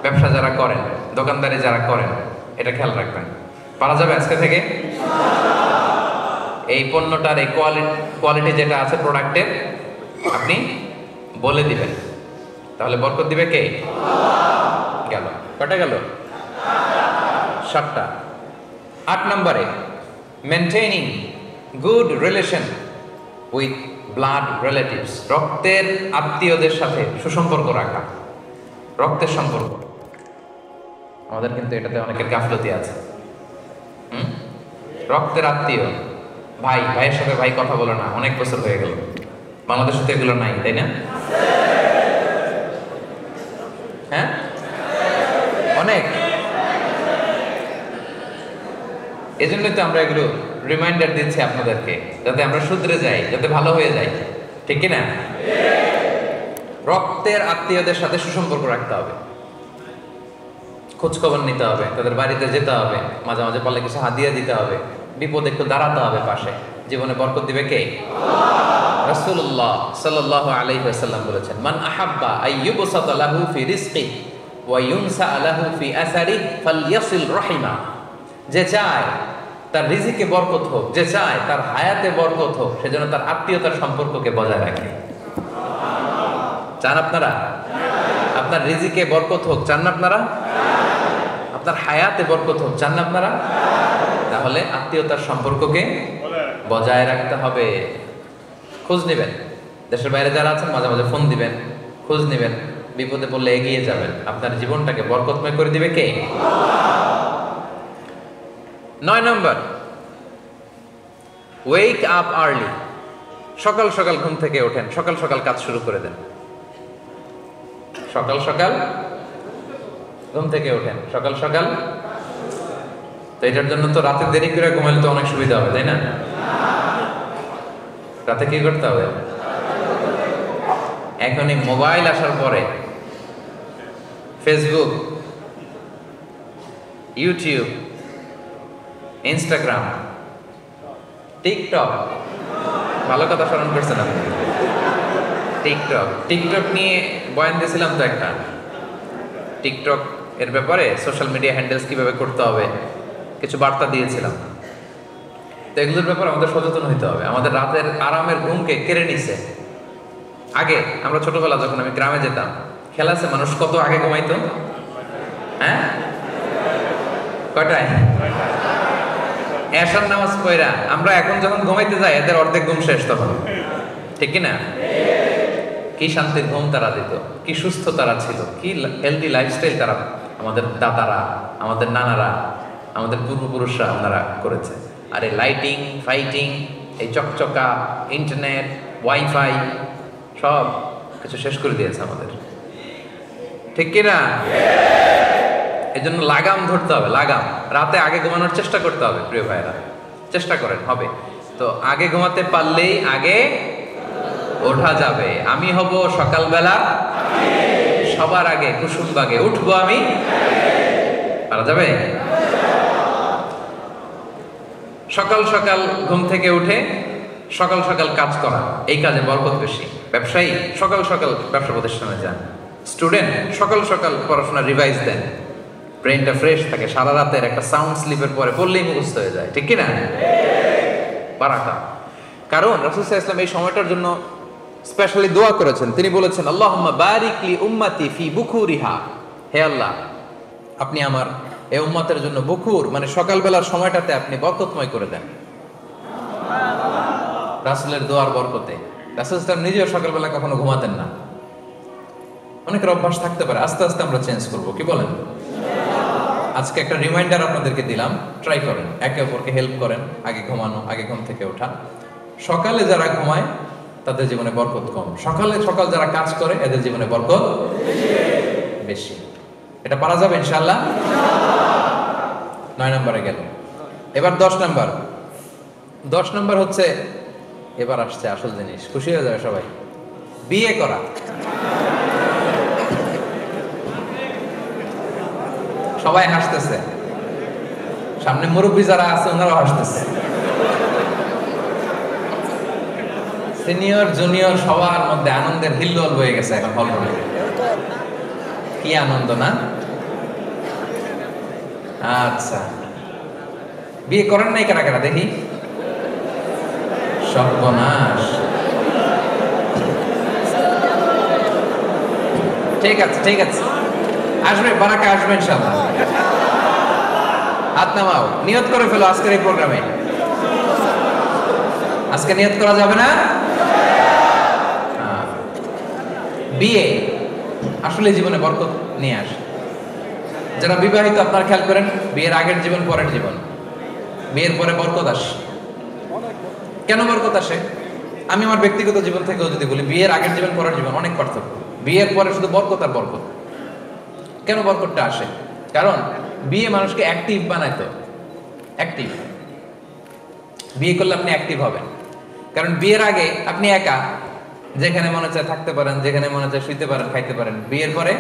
ব্যবসা যারা করেন, দোকানদারি যারা করেন, এটা খেয়াল রাখবেন। পারা যাবে আজকে থেকে? এই পণ্যটার এই কোয়ালিটি যেটা আছে প্রোডাক্টের, আপনি বলে দিবেন, তাহলে বরকত দিবে কে? গেল কটা গেল? 7টা। 8 নম্বরে, maintaining good relation with blood relatives, রক্তের আত্মীয়দের সাথে সুসম্পর্ক রাখা। রক্তের সম্পর্ক আমাদের কিন্তু এটাতে অনেকের গাফলতি আছে। রক্তের আত্মীয়, ভাইয়ের সাথে ভাই কথা বলে না, অনেক বছর হয়ে গেল। বাংলাদেশে তো এগুলো নাই, তাই না? হ্যাঁ, অনেক। এজন্যই তো আমরা এগুলো রিমাইন্ডার দিচ্ছি আপনাদেরকে, যাতে আমরা শুধরে যাই, যাতে ভালো হয়ে যাই, ঠিক কি না? রক্তের আত্মীয়দের সাথে সুসম্পর্ক রাখতে হবে, খোঁজ খবর নিতে হবে, তাদের বাড়িতে যেতে হবে, মাঝে মাঝে পারলে কিছু হাদিয়া দিতে হবে, বিপদে একটু দাঁড়াতে হবে পাশে। জীবনে বরকত দিবে কে? রাসূলুল্লাহ সাল্লাল্লাহু আলাইহি ওয়াসাল্লাম বলেছেন, মান আহাব্বা আইয়ুবসাতা লাহু ফি রিজকি ওয়া ইউনসা লাহু ফি আসারি ফালইয়াসিল রাহিমা। যে চায় তার রিজিকে বরকত হোক, যে চায় তার হায়াতে বরকত হোক, সেজন্য তার আত্মীয়তার সম্পর্ককে বজায় রাখে। চান আপনারা আপনার রিজিকে বরকত হোক? চান না আপনারা আপনার হায়াতে বরকত হোক? চান না আপনারা? তাহলে আত্মীয়তার সম্পর্ককে বজায় রাখতে হবে। খোঁজ নেবেন, দেশের বাইরে যারা আছেন মাঝে মাঝে ফোন দিবেন, খোঁজ নেবেন, বিপদে পড়লে এগিয়ে যাবেন। আপনার জীবনটাকে বরকতময় করে দিবে কে? 9 নম্বর, ওয়েক আপ আর্লি, সকাল সকাল ঘুম থেকে ওঠেন, সকাল সকাল কাজ শুরু করে দেন। সকাল সকাল ঘুম থেকে ওঠেন, সকাল সকাল। তো এটার জন্য তো রাতে দেরি করে ঘুমাইলে তো অনেক সুবিধা হবে, তাই না? রাতে কি করতে হবে? এখন এই মোবাইল আসার পরে ফেসবুক, ইউটিউব, ইনস্টাগ্রাম, টিকটক, ভালো কথা স্মরণ করছে না? টিকটক নিয়ে বয়ান দিয়েছিলাম তো একটা, টিকটক এর ব্যাপারে সোশ্যাল মিডিয়া হ্যান্ডেলস কিভাবে করতে হবে কিছু বার্তা দিয়েছিলাম। তো এগুলোর ব্যাপারে আমাদের সচেতন হইতে হবে। আমাদের রাতের আরামের ঘুমকে কেড়ে নিছে। আগে আমরা ছোটবেলা যখন আমি গ্রামে যেতাম, খেলাছে মানুষ কত আগে ঘুমাইতো? হ্যাঁ, কয়টায়? এশার নামাজ পড়া আমরা এখন যখন ঘুমাইতে যাই এদের অর্ধেক ঘুম শেষ তখন, ঠিক কি না? কি শান্তির ঘুম তারা দিত, কি সুস্থ তারা ছিল, কি হেলদি লাইফস্টাইল তারা, আমাদের দাদারা, আমাদের নানারা, আমাদের পূর্বপুরুষরা ওনারা করেছে। আর এই লাইটিং ফাইটিং, এই চকচকা ইন্টারনেট, ওয়াইফাই সব কিছু শেষ করে দিয়েছে আমাদের, ঠিক কিনা? এই জন্য লাগাম ধরতে হবে, লাগাম। রাতে আগে ঘুমানোর চেষ্টা করতে হবে প্রিয় ভাইরা, চেষ্টা করেন, হবে। তো আগে ঘুমাতে পারলেই আগে ওঠা যাবে। আমি হব সকালবেলা সবার আগে কুসুমবাগে, উঠবো আমি, পারা যাবে? সকাল সকাল ঘুম থেকে উঠে সকাল সকাল কাজ করা, এই কাজে বরকত বেশি। ব্যবসায়ী সকাল সকাল ব্যবসা প্রতিষ্ঠানে যান, স্টুডেন্ট সকাল সকাল পড়াশোনা রিভাইজ দেন, ব্রেনটা ফ্রেশ থাকে। সারা রাতের একটা সাউন্ড স্লিপের পরে পড়লেই মুখস্থ হয়ে যায়, ঠিক কিনা? বারাকা। কারণ রাসূল সাল্লাল্লাহু আলাইহি ওয়াসাল্লাম এই সময়টার জন্য স্পেশালি দোয়া করেছেন। তিনি বলেছেন, আল্লাহুম্মা বারিক লি উম্মতি ফি বুকুরিহা, হে আল্লাহ আপনি আমার এই উম্মতের জন্য বুকুর মানে সকালবেলার সময়টাতে আপনি বরকতময় করে দেন। রাসূলের দোয়ার বরকতে। রাসূল সাল্লাল্লাহু নিজেও সকালবেলা কখনো ঘুমাতেন না। অনেকের অভ্যাস থাকতে পারে, আস্তে আস্তে আমরা চেঞ্জ করব, কি বলেন? আজকে একটা রিমাইন্ডার আপনাদেরকে দিলাম, ট্রাই করেন, একে অপরকে হেল্প করেন, আগে ঘুমানো, আগে ঘুম থেকে ওঠা। সকালে যারা ঘুমায় তাদের জীবনে বরকত কম, সকাল যারা কাজ করে এদের জীবনে বরকত বেশি। এটা পারা যাবে ইনশাআল্লাহ। 9 নম্বরে গেল, এবার 10 নম্বর। 10 নম্বর হচ্ছে, এবার আসছে আসল জিনিস, খুশি হয়ে যাবে সবাই, বিয়ে করা। সবাই হাসতেছে, সামনে মুরব্বী যারা আছে ওনারাও হাসতেছে, সিনিয়র জুনিয়র সবার মধ্যে আনন্দের হিল্লোল হয়ে গেছে এখন হলরুমে। কি আনন্দ না? আচ্ছা, বিয়ে করেন নাই কারা কারা দেখি? সর্বনাশ। ঠিক আছে ঠিক আছে, আসবে, বারাকা আসবে ইনশাআল্লাহ। হাত নামাও, নিয়ত করে ফেলো আজকের এই প্রোগ্রামে। আজকে নিয়ত করা যাবে না? বিয়ে আসলে জীবনে বরকত নিয়ে আসে। যারা বিবাহিত আপনারা খেয়াল করেন, বিয়ের আগের জীবন পরের জীবন, বিয়ের পরে বরকত আসে। কেন বরকত আসে? আমি আমার ব্যক্তিগত জীবন থেকেও যদি বলি, বিয়ের আগের জীবন পরের জীবন অনেক পার্থক্য। বিয়ের পরে শুধু বরকত আর বরকত। কেন বরকতটা আসে? কারণ বিয়ে মানুষকে অ্যাক্টিভ বানায়। তো অ্যাক্টিভ, বিয়ে করলে আপনি অ্যাক্টিভ হবেন। কারণ বিয়ের আগে আপনি একা, যেখানে মনে চায় থাকতে পারেন, যেখানে মনে চায় শুইতে পারেন, খাইতে পারেন। বিয়ের পরে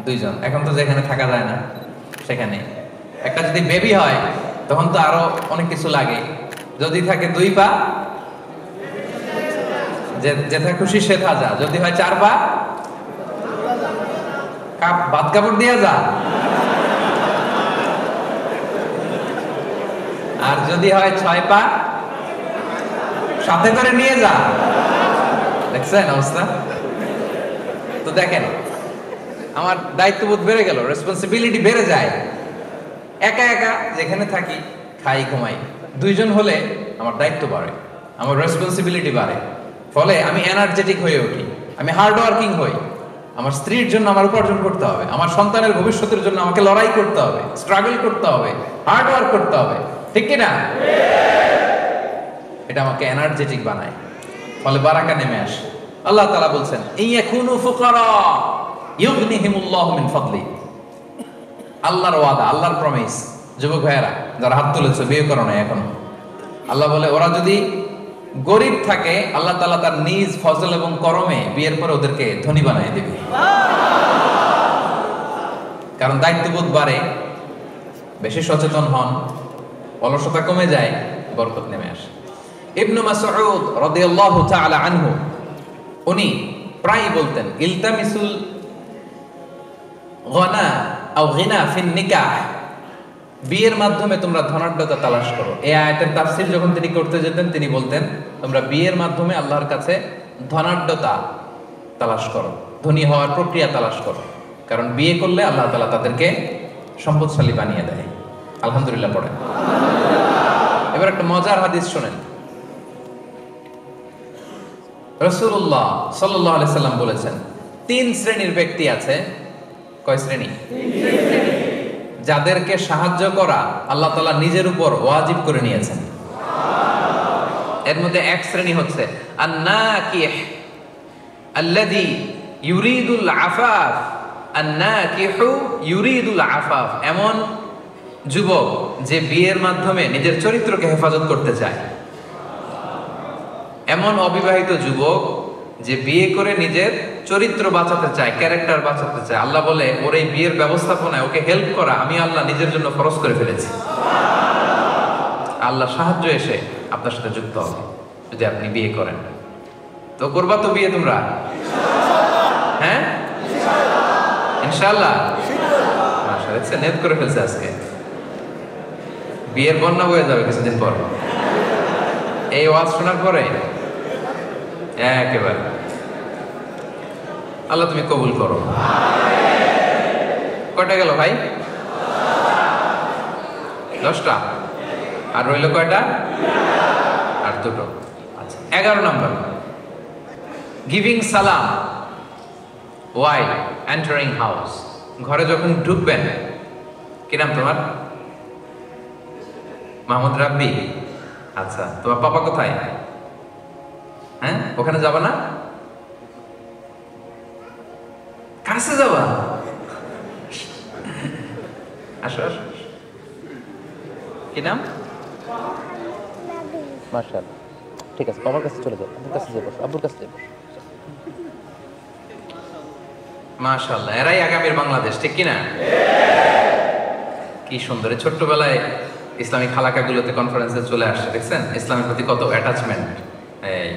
দুইজন, এখন তো যেখানে থাকা যায় না সেখানে। একটা যদি বেবি হয় তখন তো আরো অনেক কিছু লাগে। যদি থাকে 2 পা, যেথা খুশি সেথা যা। যদি হয় 4 পা, ভাত কাপড় দিয়া যা। আর যদি হয় 6 পা, সাথে করে নিয়ে যা। দেখছেন অবস্থা? তো দেখেন, আমার দায়িত্ববোধ বেড়ে গেল, রেসপন্সিবিলিটি বেড়ে যায়। একা একা যেখানে থাকি, খাই ঘুমাই। 2 জন হলে আমার দায়িত্ব বাড়ে, আমার রেসপন্সিবিলিটি বাড়ে। ফলে আমি এনার্জেটিক হয়ে উঠি, আমি হার্ড ওয়ার্কিং হই। আমার স্ত্রীর জন্য আমার উপার্জন করতে হবে, আমার সন্তানের ভবিষ্যতের জন্য আমাকে লড়াই করতে হবে, স্ট্রাগল করতে হবে, হার্ড ওয়ার্ক করতে হবে, ঠিক কিনা? এটা আমাকে এনার্জেটিক বানায়, ফলে বারাকা নেমে আসে। আল্লাহ তাআলা বলছেন, ইয়াকুনু ফুকারা ইউগনিহিমুল্লাহু মিন ফাদলি। আল্লাহর ওয়াদা, আল্লাহর প্রমিস। যুবক ভাইয়েরা যারা হাত তুলেছে, বিয়ে করো না এখন, আল্লাহ বলে ওরা যদি গরিব থাকে আল্লাহ তাআলা তার নিজ ফজল এবং করমে বিয়ের পরে ওদেরকে ধনী বানিয়ে দেবে। কারণ দায়িত্ববোধ বাড়ে, বেশি সচেতন হন, অলসতা কমে যায়, বরকত নেমে আসে। ইবনু মাসউদ রাদিয়াল্লাহু তাআলা আনহু উনি প্রায় বলতেন, ইলতামিসুল গনা আও গিনা ফিন নিকাহ, বিয়ের মাধ্যমে তোমরা ধনাঢ্যতা তালাশ করো। এই আয়াতের তাফসীর যখন তিনি করতে যেতেন তিনি বলতেন, তোমরা বিয়ের মাধ্যমে আল্লাহর কাছে ধনাঢ্যতা তালাশ করো, ধনী হওয়ার প্রক্রিয়া তালাশ করো। কারণ বিয়ে করলে আল্লাহ তাআলা তাদেরকে সম্পদশালী বানিয়ে দেয়। আলহামদুলিল্লাহ পড়েন। এবার একটা মজার হাদিস শোনেন। রাসূলুল্লাহ সাল্লাল্লাহু আলাইহি সাল্লাম বলেছেন, 3 শ্রেণীর ব্যক্তি আছে। কয় শ্রেণী? যাদেরকে সাহায্য করা আল্লাহ তাআলা নিজের উপর ওয়াজিব করে নিয়েছেন। এর মধ্যে এক শ্রেণী হচ্ছে আন-নাকিহ আল্লাযী ইউরিদুল আফাফ। আন-নাকিহু ইউরিদুল আফাফ, এমন যুবক যে বিয়ের মাধ্যমে নিজের চরিত্রকে হেফাজত করতে চায়। এমন অবিবাহিত যুবক যে বিয়ে করে নিজের চরিত্র বাঁচাতে চায়, ক্যারেক্টার বাঁচাতে চায়। আল্লাহ বলে ওর এই বিয়ের ব্যবস্থাপনায় ওকে হেল্প করা আমি আল্লাহ নিজের জন্য ফরজ করে ফেলেছি। আল্লাহ সাহায্য এসে আপনার সাথে যুক্ত হবে যদি আপনি বিয়ে করেন। তো করবা তো বিয়ে তোমরা? হ্যাঁ, ইনশাআল্লাহ। মাশাআল্লাহ, নেট করে ফেলছে আজকে। বিয়ের বন্যা বয়ে যাবে কিছুদিন পর এই ওয়াজ শোনার পরে। একেবারে আল্লাহ তুমি কবুল করো। কয়টা গেল ভাই? 10টা। আর রইল কয়টা? আর 2টো। আচ্ছা, 11 নম্বর, গিভিং সালাম ওয়াইল এন্টারিং হাউস। ঘরে যখন ঢুকবেন, কি নাম তোমার? মাহমুদ রাব্বি। আচ্ছা, তোমার পাপা কোথায়? হ্যাঁ, ওখানে যাবা না? কাছে যাবা? আসো আসো। কি নাম? মাশাআল্লাহ, ঠিক আছে, বাবার কাছে চলে যাও, আব্বুর কাছে যাও, আব্বুর কাছে যাও। মাশাআল্লাহ, এরাই আগামীর বাংলাদেশ, ঠিক কি না? কি সুন্দর। ছোট্টবেলায় ইসলামিক হালাকাগুলোতে কনফারেন্সে চলে আসছে, দেখছেন ইসলামের প্রতি কত অ্যাটাচমেন্ট। এই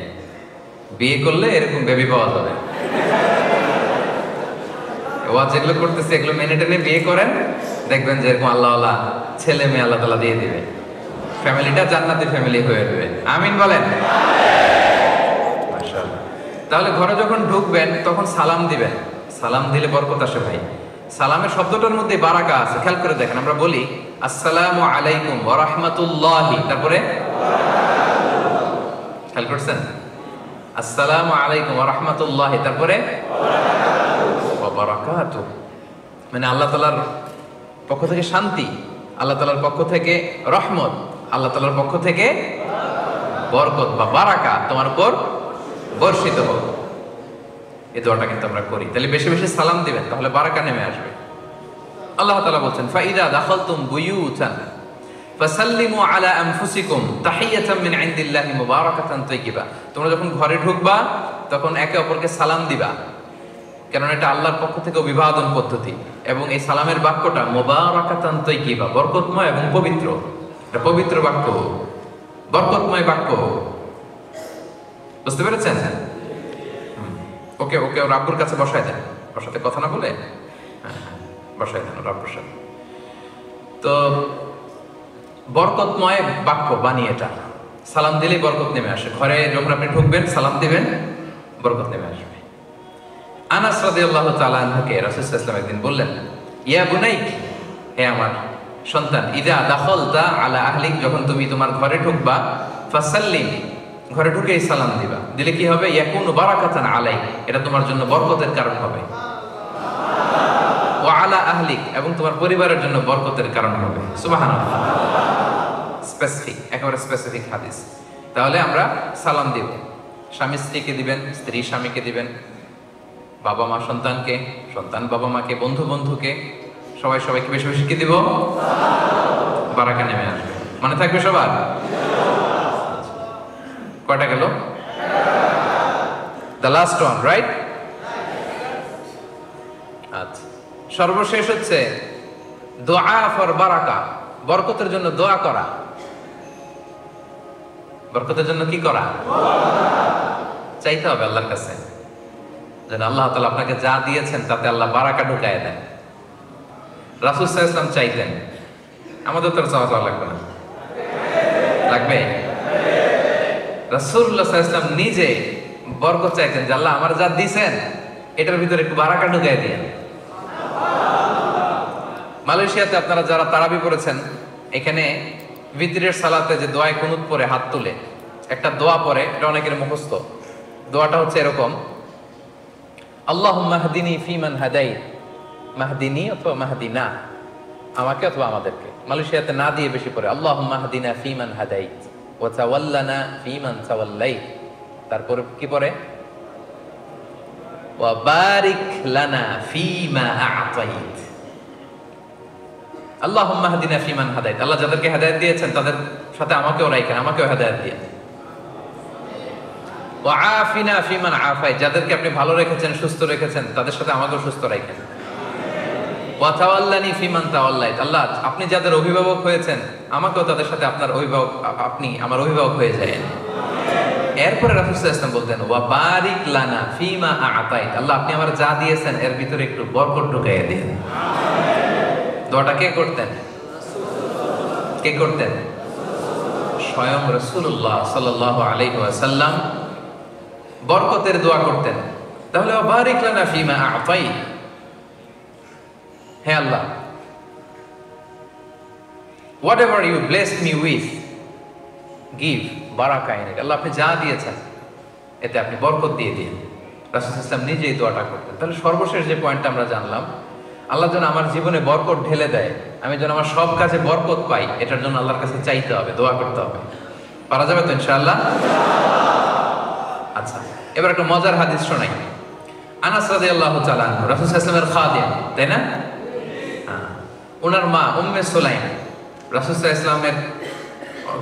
বিয়ে করলে এরকম বেবি পাওয়া যাবে। ওয়াজ যেগুলো করতেছে এগুলো মেনে টেনে বিয়ে করেন, দেখবেন যে এরকম আল্লাহওয়ালা ছেলে মেয়ে আল্লাহ তাআলা দিয়ে দিবে। ফ্যামিলিটা জান্নাতি ফ্যামিলি হয়ে যাবে। আমিন বলেন। মাশাআল্লাহ। তাহলে ঘরে যখন ঢুকবেন তখন সালাম দিবেন। সালাম দিলে বরকত আসে ভাই। সালামের শব্দটার মধ্যে বারাকা আছে, খেয়াল করে দেখেন। আমরা বলি আসসালামু আলাইকুম ওয়া রাহমাতুল্লাহি, তারপরে খেয়াল করছেন? আসসালামু আলাইকুম ওয়া রাহমাতুল্লাহি, তারপরে ওয়া বারাকাতুহু। মানে আল্লাহ তাআলার পক্ষ থেকে শান্তি, আল্লাহ তাআলার পক্ষ থেকে রহমত, আল্লাহ তাআলার পক্ষ থেকে বরকত বা বারাকা তোমার উপর বর্ষিত হোক। এই দোয়াটা কিন্তু আমরা করি। তাহলে বেশি বেশি সালাম দিবেন, তাহলে বারাকা নেমে আসবে। আল্লাহ তাআলা বলছেন, ফাইদা দাখালতুম বুয়ুতান ফাসাল্লিমু আলা আনফুসিকুম তাহিয়াতাম মিন ইনদিল্লাহি মুবারাকাতান তাইয়্যিবা। তোমরা যখন ঘরে ঢুকবা তখন একে অপরকে সালাম দিবা, কারণ এটা আল্লাহর পক্ষ থেকে অভিবাদন পদ্ধতি। এবং এই সালামের বাক্যটা মুবারাকাতান তাইয়্যিবা, বরকতময় এবং পবিত্র। এটা পবিত্র বাক্য, বরকতময় বাক্য। বুঝতে পেরেছেন? ওকে ওকে ওর আব্বুর কাছে বসায় দেন। ওর সাথে কথা না বলে বসায় দেন ওর আব্বুর সাথে। তো বরকতময় বাক্য বাণী এটা। সালাম দিলেই বরকত নেমে আসে। ঘরে যখন আপনি ঢুকবেন সালাম দিবেন, বরকত নেমে আসবে। আনাস রাদিয়াল্লাহু তাআলা আনহুকে রাসূল সাল্লাল্লাহু আলাইহি ওয়াসাল্লাম একদিন বললেন, ইয়া বুনাইক, হে আমার সন্তান, ইযা দাখালতা আলা আহলিক, যখন তুমি তোমার ঘরে ঢুকবা, ফাসাল্লিম, ঘরে ঢুকেই সালাম দিবা। দিলে কি হবে? ইয়াকুনু বারাকাতান আলাইক, এটা তোমার জন্য বরকতের কারণ হবে। ওয়া আলা আহলিক, এবং তোমার পরিবারের জন্য বরকতের কারণ হবে। সুবহানাল্লাহ। স্পেসিফিক, একেবারে স্পেসিফিক হাদিস। তাহলে আমরা সালাম দিব। স্বামী স্ত্রীকে দিবেন, স্ত্রী স্বামীকে দিবেন, বাবা মা সন্তানকে, সন্তান বাবা মাকে, বন্ধু বন্ধুকে, সবাই সবাইকে বেশি বেশি কি দিব? বারাকা নেমে আসবে। মনে থাকবে সবার? কয়টা গেল? The last one, right? আচ্ছা, সর্বশেষ হচ্ছে দোয়া ফর বারাকা, বরকতের জন্য দোয়া করা। বরকতের জন্য কি করা? চাইতে হবে আল্লাহর কাছে যেন আল্লাহ তাআলা আপনাকে যা দিয়েছেন তাতে আল্লাহ বারাকা ঢুকায় দেন। রাসূল সাল্লাল্লাহু আলাইহি ওয়াসাল্লাম চাইতেন, আমাদের তো চাওয়া লাগবে না? লাগবে? রাসূলুল্লাহ সাল্লাল্লাহু আলাইহি ওয়াসাল্লাম নিজে বরকত চাইতেন যে আল্লাহ আমার যা দিয়েছেন এটার ভিতরে একটু বারাকা ঢুকায় দিয়েন। মালয়েশিয়াতে আপনারা যারা তারাবি পড়েছেন, এখানে ভিতরের সালাতে যে দোয়ায় কুনুত পড়ে হাত তুলে একটা দোয়া পড়ে, এটা অনেকের মুখস্থ। দোয়াটা হচ্ছে এরকম, আল্লাহুম্মা হদিনি ফিমান হাদাইত, মাহদিনি অথবা মাহদিনা, আমাকে অথবা আমাদেরকে। মালয়েশিয়াতে না দিয়ে বেশি পড়ে আল্লাহুম্মা হদিনা ফিমান হাদাইত ওয়া তাওয়াল্লানা ফিমান তাওয়াল্লাইত। তারপরে কি পড়ে? ওয়া বারিক লানা ফিমা আ'তাইত। আল্লাহুম্মা হদিনা ফিমান হাদাইত, আল্লাহ যাদেরকে হেদায়েত দিয়েছেন তাদের সাথে আমাকেও রাখেন, আমাকেও হেদায়েত দিয়েন। ওয়া আফিনা ফিমান আফাইত, যাদেরকে আপনি ভালো রেখেছেন, সুস্থ রেখেছেন, তাদের সাথে আমাকেও সুস্থ রাখেন। ওয়া তাওয়াল্লানি ফিমান তাওয়াল্লাইত, আল্লাহ আপনি যাদের অভিভাবক হয়েছেন আমাকেও তাদের সাথে আপনার অভিভাবক, আপনি আমার অভিভাবক হয়ে যায়েন। এরপরে রাসূল সাল্লাল্লাহু আলাইহি ওয়াসাল্লাম বলতেন ওয়া বারিক লানা ফিমা আ'তাইত, আল্লাহ আপনি আমার যা দিয়েছেন এর ভিতরে একটু বরকত ঢুকাইয়া দিন। দোয়াটা কে করতেন? কে করতেন? স্বয়ং রাসূলুল্লাহ সাল্লাল্লাহু আলাইহি ওয়াসাল্লাম বরকতের দোয়া করতেন। তাহলে ওয়া বারিক লানা ফিমা আ'তাইত, হে Allah whatever you blessed me with give বারাকা ইন ইট, আল্লাহ আপনি যা দিয়েছেন এতে আপনি বরকত দিয়ে দিন। রাসূল সাল্লাল্লাহু আলাইহি ওয়াসাল্লাম নিজেই দোয়াটা করতেন। তাহলে সর্বশেষ যে পয়েন্টটা আমরা জানলাম, আল্লাহ যেন আমার জীবনে বরকত ঢেলে দেয়, আমি যেন আমার সব কাজে বরকত পাই, এটার জন্য আল্লাহর কাছে চাইতে হবে, দোয়া করতে হবে। পারা যাবে তো ইনশাআল্লাহ? আচ্ছা, এবার একটা মজার হাদিস শোনাই। আনাস রাদিয়াল্লাহু তাআলা আনহু, রাসূল সাল্লাল্লাহু আলাইহি ওয়াসাল্লামের খাদিম, তাই না? ওনার মা উম্মে সুলাইম, রাসূল সাল্লাল্লাহু আলাইহি ওয়াসাল্লামের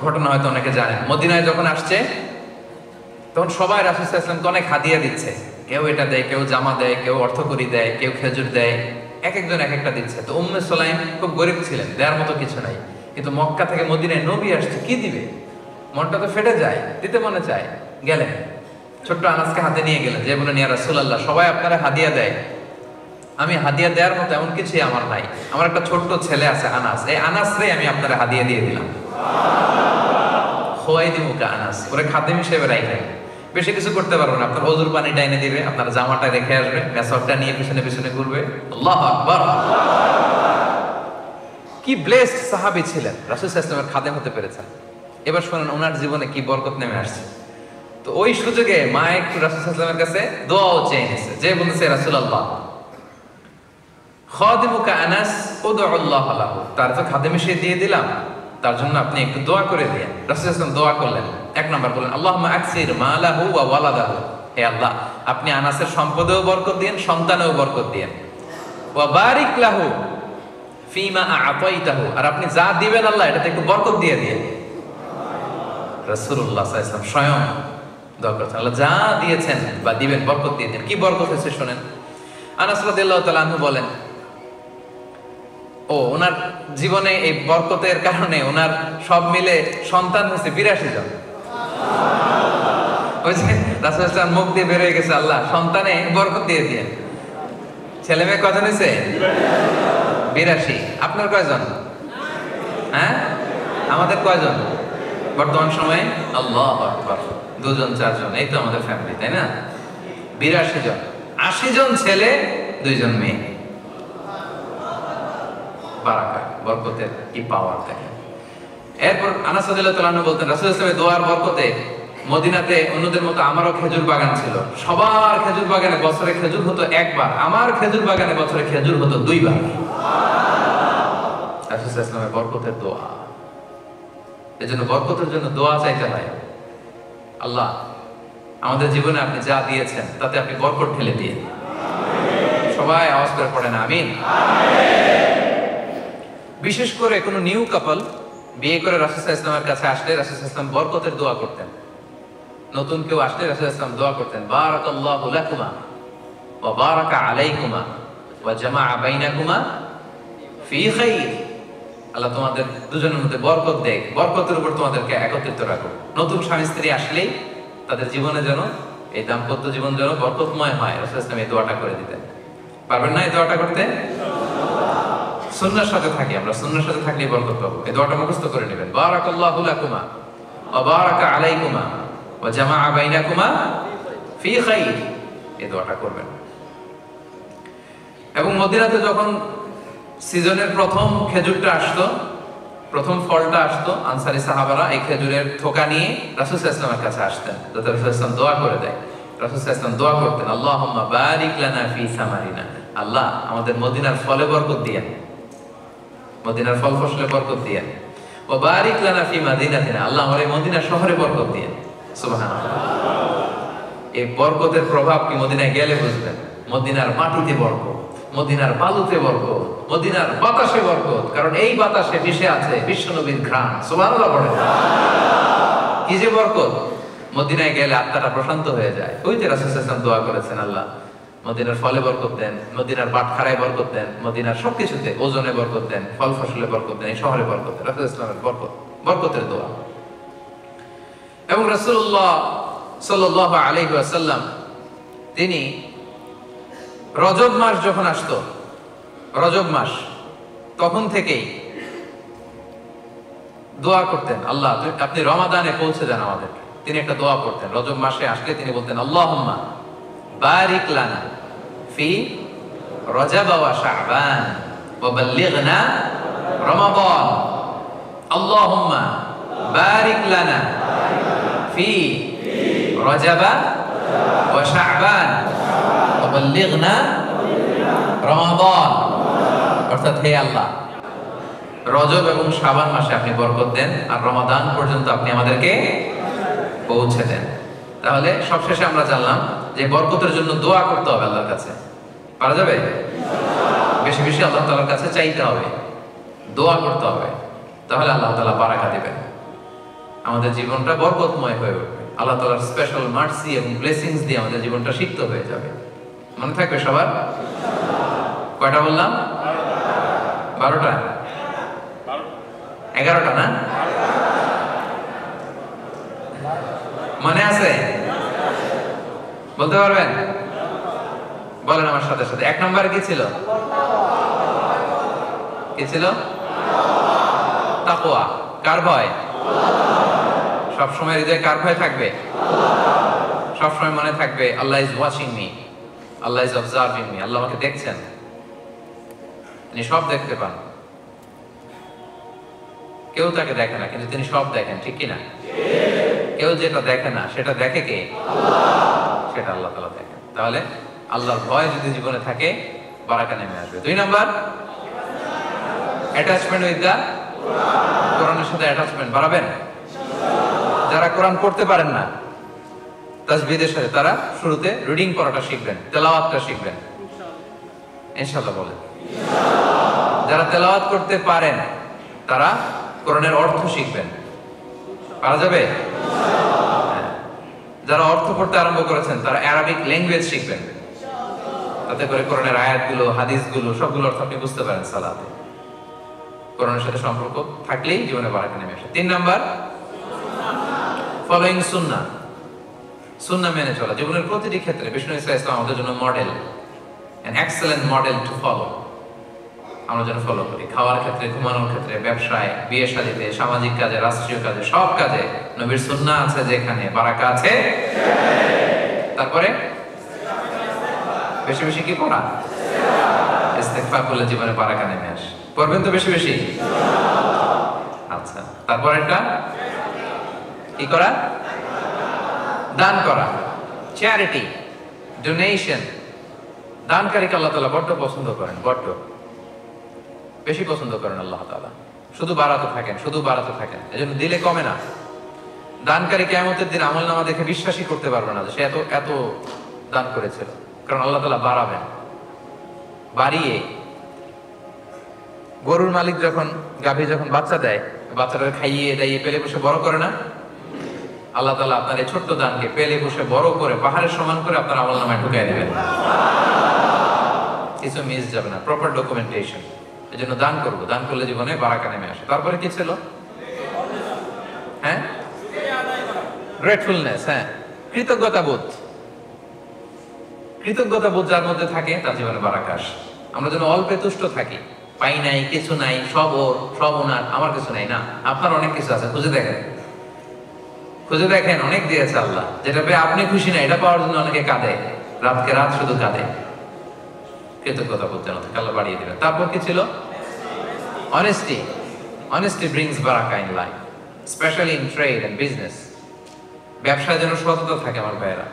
ঘটনা হয়তো অনেকে জানেন। মদিনায় যখন আসছে তখন সবাই রাসূল সাল্লাল্লাহু আলাইহি ওয়াসাল্লামকে অনেক হাদিয়া দিচ্ছে, কেউ এটা দেয়, কেউ জামা দেয়, কেউ অর্থকড়ি দেয়, কেউ খেজুর দেয়, এক একজন এক একটা দিচ্ছে। তো উম্মে সুলাইম খুব গরিব ছিলেন, দেওয়ার মতো কিছু নাই, কিন্তু মক্কা থেকে মদিনায় নবী আসছে, কি দিবে? মনটা তো ফেটে যায়, দিতে মনে চায়। গেলেন, ছোট্ট আনাসকে হাতে নিয়ে গেলেন, যে বলেন ইয়া রাসূলুল্লাহ সবাই আপনারা হাদিয়া দেয়, আমি হাদিয়া দেওয়ার মতো এমন কিছুই আমার নাই, আমার একটা ছোট্ট ছেলে আছে আনাস, এই আনাসরে আমি আপনারা হাদিয়া দিয়ে দিলাম। খোয়াইদিমুকা আনাস, ওরে খাদেম হিসেবে রাখলেন। বেশি কিছু করতে পারবেন না, আপনার ওযুর পানিটা এনে দিবে, আপনার জামাটা রেখে আসবে, মেসওয়াকটা নিয়ে পিছনে পিছনে ঘুরবে। আল্লাহু আকবার! কি ব্লেসড সাহাবী ছিলেন, রাসূল সাল্লাল্লাহু আলাইহি ওয়াসাল্লামের খাদেম হতে পেরেছেন। এবার শুনুন ওনার জীবনে কি বরকত নেমে আসছে। তো ওই সুযোগে মা একটু রাসূল সাল্লাল্লাহু আলাইহি ওয়াসাল্লামের কাছে দোয়াও চেয়ে নিয়েছে, যে বলেছে রাসূলুল্লাহ খাদিমুকা আনাস উদউল্লাহ লাহু, তার তো খাদেম এসে দিয়ে দিলাম, তার জন্য আপনি একটু দোয়া করে দিন। রাসূল সাল্লাল্লাহু আলাইহি ওয়াসাল্লাম দোয়া করলেন। এক নাম্বার বললেন আল্লাহুম্মা আকসির মালাহু ওয়া ওয়ালাদাহু, হে আল্লাহ আপনি আনাসের সম্পদেও বরকত দিন, সন্তানেও বরকত দিন। ওয়া বারিক লাহু ফিমা আ'তাইতাহু, আর আপনি যা দিবেন আল্লাহ এটাতে একটু বরকত দিয়ে দিন। রাসূলুল্লাহ সাল্লাল্লাহু আলাইহি ওয়াসাল্লাম স্বয়ং দোয়া করছেন, আল্লাহ যা দিয়েছেন বা দিবেন বরকত দিয়ে দিন। কি বরকত হয়েছে শুনেন। আনাস রাদিয়াল্লাহু তাআলা আনহু বলেন, ওনার জীবনে এই বরকতের কারণে ওনার সব মিলে সন্তান হয়েছে 82 জন। ওই যে রাসূল সাল্লাল্লাহু আলাইহি ওয়াসাল্লাম মুখ দিয়ে বের হয়ে গেছে, আল্লাহ সন্তানে বরকত দিয়ে দিন। ছেলে মেয়ে কয়জন হয়েছে? 82। আপনার কয়জন? হ্যাঁ, আমাদের কয়জন বর্তমান সময়ে? আল্লাহু আকবার, 2 জন 4 জন, এই তো আমাদের ফ্যামিলি, তাই না? 82 জন, 80 জন ছেলে, 2 জন মেয়ে। বারাকা, বরকতের কি পাওয়ার দেখেন। এরপর আনাস রাদিয়াল্লাহু তাআলা আনহু বলতেন, রাসূল সাল্লাল্লাহু আলাইহি ওয়াসাল্লামের দোয়ার বরকতে মদিনাতে অন্যদের মতো আমারও খেজুর বাগান ছিল। সবার খেজুর বাগানে বছরে খেজুর হতো একবার, আমার খেজুর বাগানে বছরে খেজুর হতো 2 বার। রাসূল সাল্লাল্লাহু আলাইহি ওয়াসাল্লামের বরকতের দোয়া। এজন্য বরকতের জন্য দোয়া চাইতে হয়। আল্লাহ আমাদের জীবনে আপনি যা দিয়েছেন তাতে আপনি বরকত ঢেলে দিন। সবাই আওয়াজ করে পড়েন আমিন। বিশেষ করে কোনো নিউ কাপল বিয়ে করে রাসূল সাল্লাল্লাহু আলাইহি ওয়াসাল্লামের কাছে আসলে রাসূল সাল্লাল্লাহু আলাইহি ওয়াসাল্লাম বরকতের দোয়া করতেন। নতুন কেউ আসলে রাসূল সাল্লাল্লাহু আলাইহি ওয়াসাল্লাম দোয়া করতেন, বারাকাল্লাহু লাকুমা ওয়া বারাকা আলাইকুমা ওয়া জামাআ বাইনাকুমা ফি খাইর। আল্লাহ তোমাদের দুজনের মধ্যে বরকত দেয়, বরকতের উপর তোমাদেরকে একত্রিত রাখো। নতুন স্বামী স্ত্রী আসলেই তাদের জীবনে যেন এই দাম্পত্য জীবন যেন বরকতময় হয়, রাসূল সাল্লাল্লাহু আলাইহি ওয়াসাল্লাম এই দোয়াটা করে দিতেন। পারবেন না এই দোয়াটা করতে? সুন্নাহর সাথে থাকি আমরা, সুন্নাহর সাথে থাকলে বরকত পাবো। এই দোয়াটা মুখস্থ করে নেবেন, বারাকাল্লাহু লাকুমা ওয়া বারাকা আলাইকুমা ওয়া জামাআ বাইনাকুমা ফি খাইর। এই দোয়াটা করবেন। এবং মদিনাতে যখন সিজনের প্রথম খেজুরটা আসতো, প্রথম ফলটা আসতো, আনসারী সাহাবারা এই খেজুরের থোকা নিয়ে রাসূল সাল্লাল্লাহু আলাইহি ওয়াসাল্লামের কাছে আসতেন, যাতে রাসূল সাল্লাল্লাহু আলাইহি ওয়াসাল্লাম দোয়া করে দেয়। রাসূল সাল্লাল্লাহু আলাইহি ওয়াসাল্লাম দোয়া করতেন, আল্লাহুম্মা বারিক লানা ফি সামারিনা, আল্লাহ আমাদের মদিনার ফলে বরকত দিয়েন, মদিনার ফল ফসলে বরকত দিয়েন। ওয়া বারিক লানা ফি মাদিনাতিনা, আল্লাহ আমাদের মদিনা শহরে বরকত দিয়েন। সুবহানাল্লাহ। এই বরকতের প্রভাব কি মদিনায় গেলে বুঝবেন। মদিনার মাটিতে বরকত, মদিনার বালুতে বরকত, মদিনার বাতাসে বরকত, কারণ এই বাতাসে মিশে আছে বিশ্বনবীর ঘ্রাণ। সুবহানাল্লাহ বলেন। কি যে বরকত, মদিনায় গেলে আত্মাটা প্রশান্ত হয়ে যায়। ওই যে রাসূল সাল্লাল্লাহু আলাইহি ওয়াসাল্লাম দোয়া করেছেন, আল্লাহ মদিনার ফলে বরকত দেন, মদিনার বাটখারায় বরকত দেন, মদিনার সবকিছুতে, ওজনে বরকত দেন, ফল ফসলে বরকত দেন, এই শহরে বরকত দেন। রাসূল ইসলামের বরকত, বরকতের দোয়া। এবং রাসূলুল্লাহ সাল্লাল্লাহু আলাইহি ওয়াসাল্লাম তিনি রজব মাস যখন আসতো, রজব মাস, তখন থেকেই দোয়া করতেন, আল্লাহ আপনি রমাদানে পৌঁছে যান আমাদেরকে। তিনি একটা দোয়া করতেন, রজব মাসে আসলে তিনি বলতেন, আল্লাহুম্মা বারিক লানা ফি রজব ওয়া শাবান ওয়া বাল্লিগনা রমাদান। আল্লাহুম্মা বারিক লানা ফি রজব ওয়া শাবান ওয়া বাল্লিগনা রমাদান। অর্থাৎ হে আল্লাহ, রজব এবং শাবান মাসে আপনি বরকত দেন, আর রমাদান পর্যন্ত আপনি আমাদেরকে পৌঁছে দেন। তাহলে সবশেষে আমরা জানলাম যে বরকতের জন্য দোয়া করতে হবে আল্লাহর কাছে। পারা যাবে? বেশি বেশি আল্লাহ তাআলার কাছে চাইতে হবে, দোয়া করতে হবে, তাহলে আল্লাহ তাআলা বারাকা দিবেন, আমাদের জীবনটা বরকতময় হয়ে উঠবে। আল্লাহ তাআলার স্পেশাল মার্সি এবং ব্লেসিংস দিয়ে আমাদের জীবনটা সিক্ত হয়ে যাবে। মনে থাকবে সবার? কয়টা বললাম? 12টা? 11টা না? মনে আছে? বলতে পারবেন? বলেন আমার সাথে সাথে। 1 নম্বরে কি ছিল? কি ছিল? তাকওয়া। কার ভয়? সব সময় হৃদয়ে কার ভয় থাকবে? সব সময় মনে থাকবে Allah is watching me, Allah is observing me, Allah আমাকে দেখছেন, তিনি সব দেখতে পান। কেউ তাকে দেখে না, কিন্তু তিনি সব দেখেন, ঠিক কি না? কেউ যেটা দেখে না সেটা দেখে কে? সেটা আল্লাহ তাআলা দেখেন। তাহলে আল্লাহর ভয় যদি জীবনে থাকে, বারাকা নেমে আসবে। 2 নাম্বার, অ্যাটাচমেন্ট উইথ দা কোরআনের সাথে অ্যাটাচমেন্ট বাড়াবেন। যারা কোরআন পড়তে পারেন না তাসবিহের সাথে, তারা শুরুতে রিডিং পড়াটা শিখবেন, তেলাওয়াতটা শিখবেন ইনশাআল্লাহ। বলেন। যারা তেলাওয়াত করতে পারেন তারা কোরআনের অর্থ শিখবেন। পারা যাবে? যারা অর্থ পড়তে আরম্ভ করেছেন তারা আরবিক ল্যাঙ্গুয়েজ শিখবেন, তাতে করে কোরআনের আয়াতগুলো, হাদিসগুলো সবগুলো অর্থ আপনি বুঝতে পারেন সালাতে। কোরআনের সাথে সম্পর্ক থাকলেই জীবনে বারাকা নেমে আসে। 3 নাম্বার, ফলোইং সুন্নাহ। সুন্নাহ মেনে চলা জীবনের প্রতিটি ক্ষেত্রে। বিষ্ণু ইসলাম আমাদের জন্য model, an excellent model to follow। আমরা যেন ফলো করি, খাওয়ার ক্ষেত্রে, ঘুমানোর ক্ষেত্রে, ব্যবসায়, বিয়ে শাদীতে, সামাজিক কাজে, রাষ্ট্রীয় কাজে, সব কাজে নবীর সুন্নাহ আছে, যেখানে বারাকা আছে। তারপরে বেশি বেশি কি পড়া? ইস্তেগফার করলে জীবনে বারাকা নেমে আসে। পড়বেন তো বেশি বেশি? আচ্ছা। তারপর একটা কি করা? দান করা, চ্যারিটি, ডোনেশন। দানকারীকে আল্লাহ তাআলা বড্ড পছন্দ করেন, বড্ড বেশি পছন্দ করেন আল্লাহ তাআলা। শুধু বাড়াতে থাকেন, শুধু বাড়াতে থাকেন, এজন্য দিলে কমে না। দানকারী কিয়ামতের দিন আমলনামা দেখে বিশ্বাসই করতে পারবে না যে সে এত এত দান করেছিল, কারণ আল্লাহ তাআলা বাড়াবেন। বাড়িয়ে গরুর মালিক যখন গাভী যখন বাচ্চা দেয়, বাচ্চাটা খাইয়ে দাইয়ে পেলে বসে বড় করে না? আল্লাহ তাআলা আপনার এই ছোট্ট দানকে পেলে বসে বড় করে পাহাড়ের সমান করে আপনার আমলনামায় ঢুকিয়ে দেবেন। কিছু মিস যাবে না, প্রপার ডকুমেন্টেশন। এই জন্য দান করবো, দান করলে জীবনে বারাকা নেমে আসে। তারপরে কি ছিল? হ্যাঁ, গ্রেটফুলনেস। হ্যাঁ, কৃতজ্ঞতা বোধ। কৃতজ্ঞতা বোধ যার মধ্যে থাকে তার জীবনে বারাকা আসে। আমরা যেন অল্পে তুষ্ট থাকি, পাই নাই, কিছু নাই, সব ওর, সব ওনার, আমার কিছু নাই। না, আপনার অনেক কিছু আছে, খুঁজে দেখেন, খুঁজে দেখেন, অনেক দিয়েছে আল্লাহ। যেটা পেয়ে আপনি খুশি না, এটা পাওয়ার জন্য অনেকে কাঁদে, রাতকে রাত শুধু কাঁদে। কৃতজ্ঞতা বোধ যেন থাকে, আল্লাহ বাড়িয়ে দিবেন। তারপর কি ছিল? অনেস্টি। অনেস্টি ব্রিংস বারাকা in life, specially in trade and business. ব্যবসায় যেন সততা থাকে আমার ভাইয়েরা।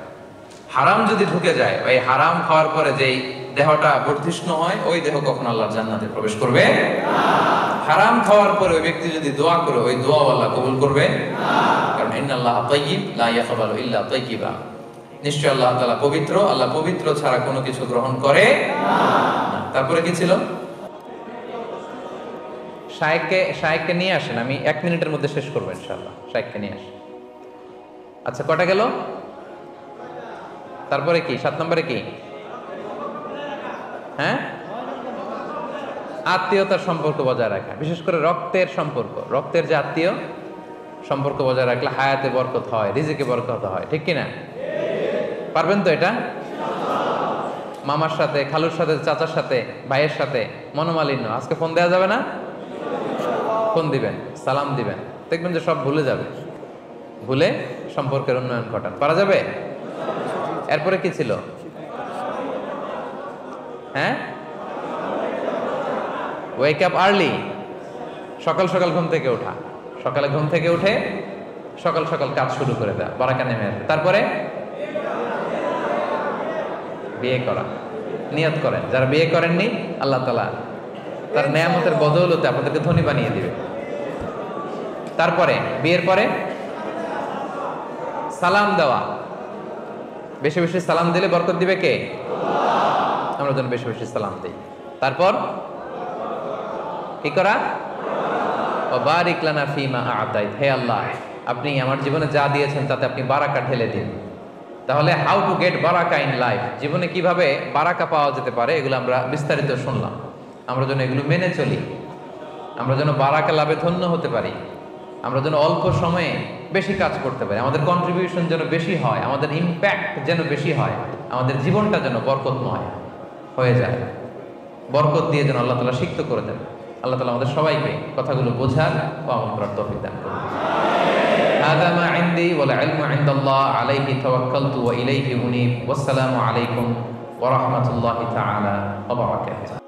হারাম যদি ঢুকে যায়, ওই হারাম খাওয়ার পরে যেই দেহটা বর্ধিষ্ণু হয়, ওই দেহ কখনো আল্লাহর জান্নাতে প্রবেশ করবে না। হারাম খাওয়ার পরে ওই ব্যক্তি যদি দোয়া করে, ওই দোয়া আল্লাহ কবুল করবে না। কারণ ইন্নাল্লাহা তাইয়্যিব লা ইয়াকবালু ইল্লা তাইয়্যিবা। নিশ্চয় আল্লাহ তাআলা পবিত্র, আল্লাহ পবিত্র ছাড়া কোনো কিছু গ্রহণ করে না। তারপরে কি ছিল? শায়েককে নিয়ে আসেন, আমি 1 মিনিটের মধ্যে শেষ করবো ইনশাআল্লাহ। শায়েককে নিয়ে আসেন। আচ্ছা, কটা গেল? তারপরে কি? 7 নম্বরে কি? হ্যাঁ, আত্মীয়তার সম্পর্ক বজায় রাখা, বিশেষ করে রক্তের সম্পর্ক। রক্তের যে আত্মীয়, সম্পর্ক বজায় রাখলে হায়াতে বরকত হয়, রিজিকে বরকত হয়। ঠিক কিনা? পারবেন তো এটা? মামার সাথে, খালুর সাথে, চাচার সাথে, ভাইয়ের সাথে মনোমালিন্য, আজকে ফোন দেওয়া যাবে না? ফোন দিবেন, সালাম দিবেন, দেখবেন যে সব ভুলে যাবে। ভুলে সম্পর্কের উন্নয়ন ঘটান। পারা যাবে? এরপরে কি ছিল? হ্যাঁ, ওয়েক আপ আর্লি, সকাল সকাল ঘুম থেকে ওঠা। সকালে ঘুম থেকে উঠে সকাল সকাল কাজ শুরু করে দেওয়া, বারাকা নেমে আসবে। তারপরে বিয়ে করা। নিয়ত করেন, যারা বিয়ে করেননি আল্লাহ তাআলা তার নেয়ামতের বদৌলতে আপনাদেরকে ধনী বানিয়ে দিবে। তারপরে বিয়ের পরে সালাম দেওয়া, বেশি বেশি সালাম দিলে বরকত দিবে কে? আমরা যেন বেশি বেশি সালাম দিই। তারপর কি করা? ও বারিক লানা ফিমা আ'তাইত, হে আল্লাহ আপনি আমার জীবনে যা দিয়েছেন তাতে আপনি বারাকা ঢেলে দিন। তাহলে হাউ টু গেট বারাকা ইন লাইফ, জীবনে কিভাবে বারাকা পাওয়া যেতে পারে, এগুলো আমরা বিস্তারিত শুনলাম। আমরা যেন এগুলো মেনে চলি, আমরা যেন বারাকা লাভে ধন্য হতে পারি, আমরা যেন অল্প সময়ে বেশি কাজ করতে পারি, আমাদের কন্ট্রিবিউশন যেন বেশি হয়, আমাদের ইম্প্যাক্ট যেন বেশি হয়, আমাদের জীবনটা যেন বরকতময় হয়ে যায়। বরকত দিয়ে যেন আল্লাহ তাআলা সিক্ত করে দেন। আল্লাহ তাআলা আমাদের সবাইকে কথাগুলো বোঝার ও আমল করার তৌফিক দান করুন। هذا ما عندي والعلم عند الله عليه توكلت وإليه أنيب والسلام عليكم ورحمة الله تعالى وبركاته.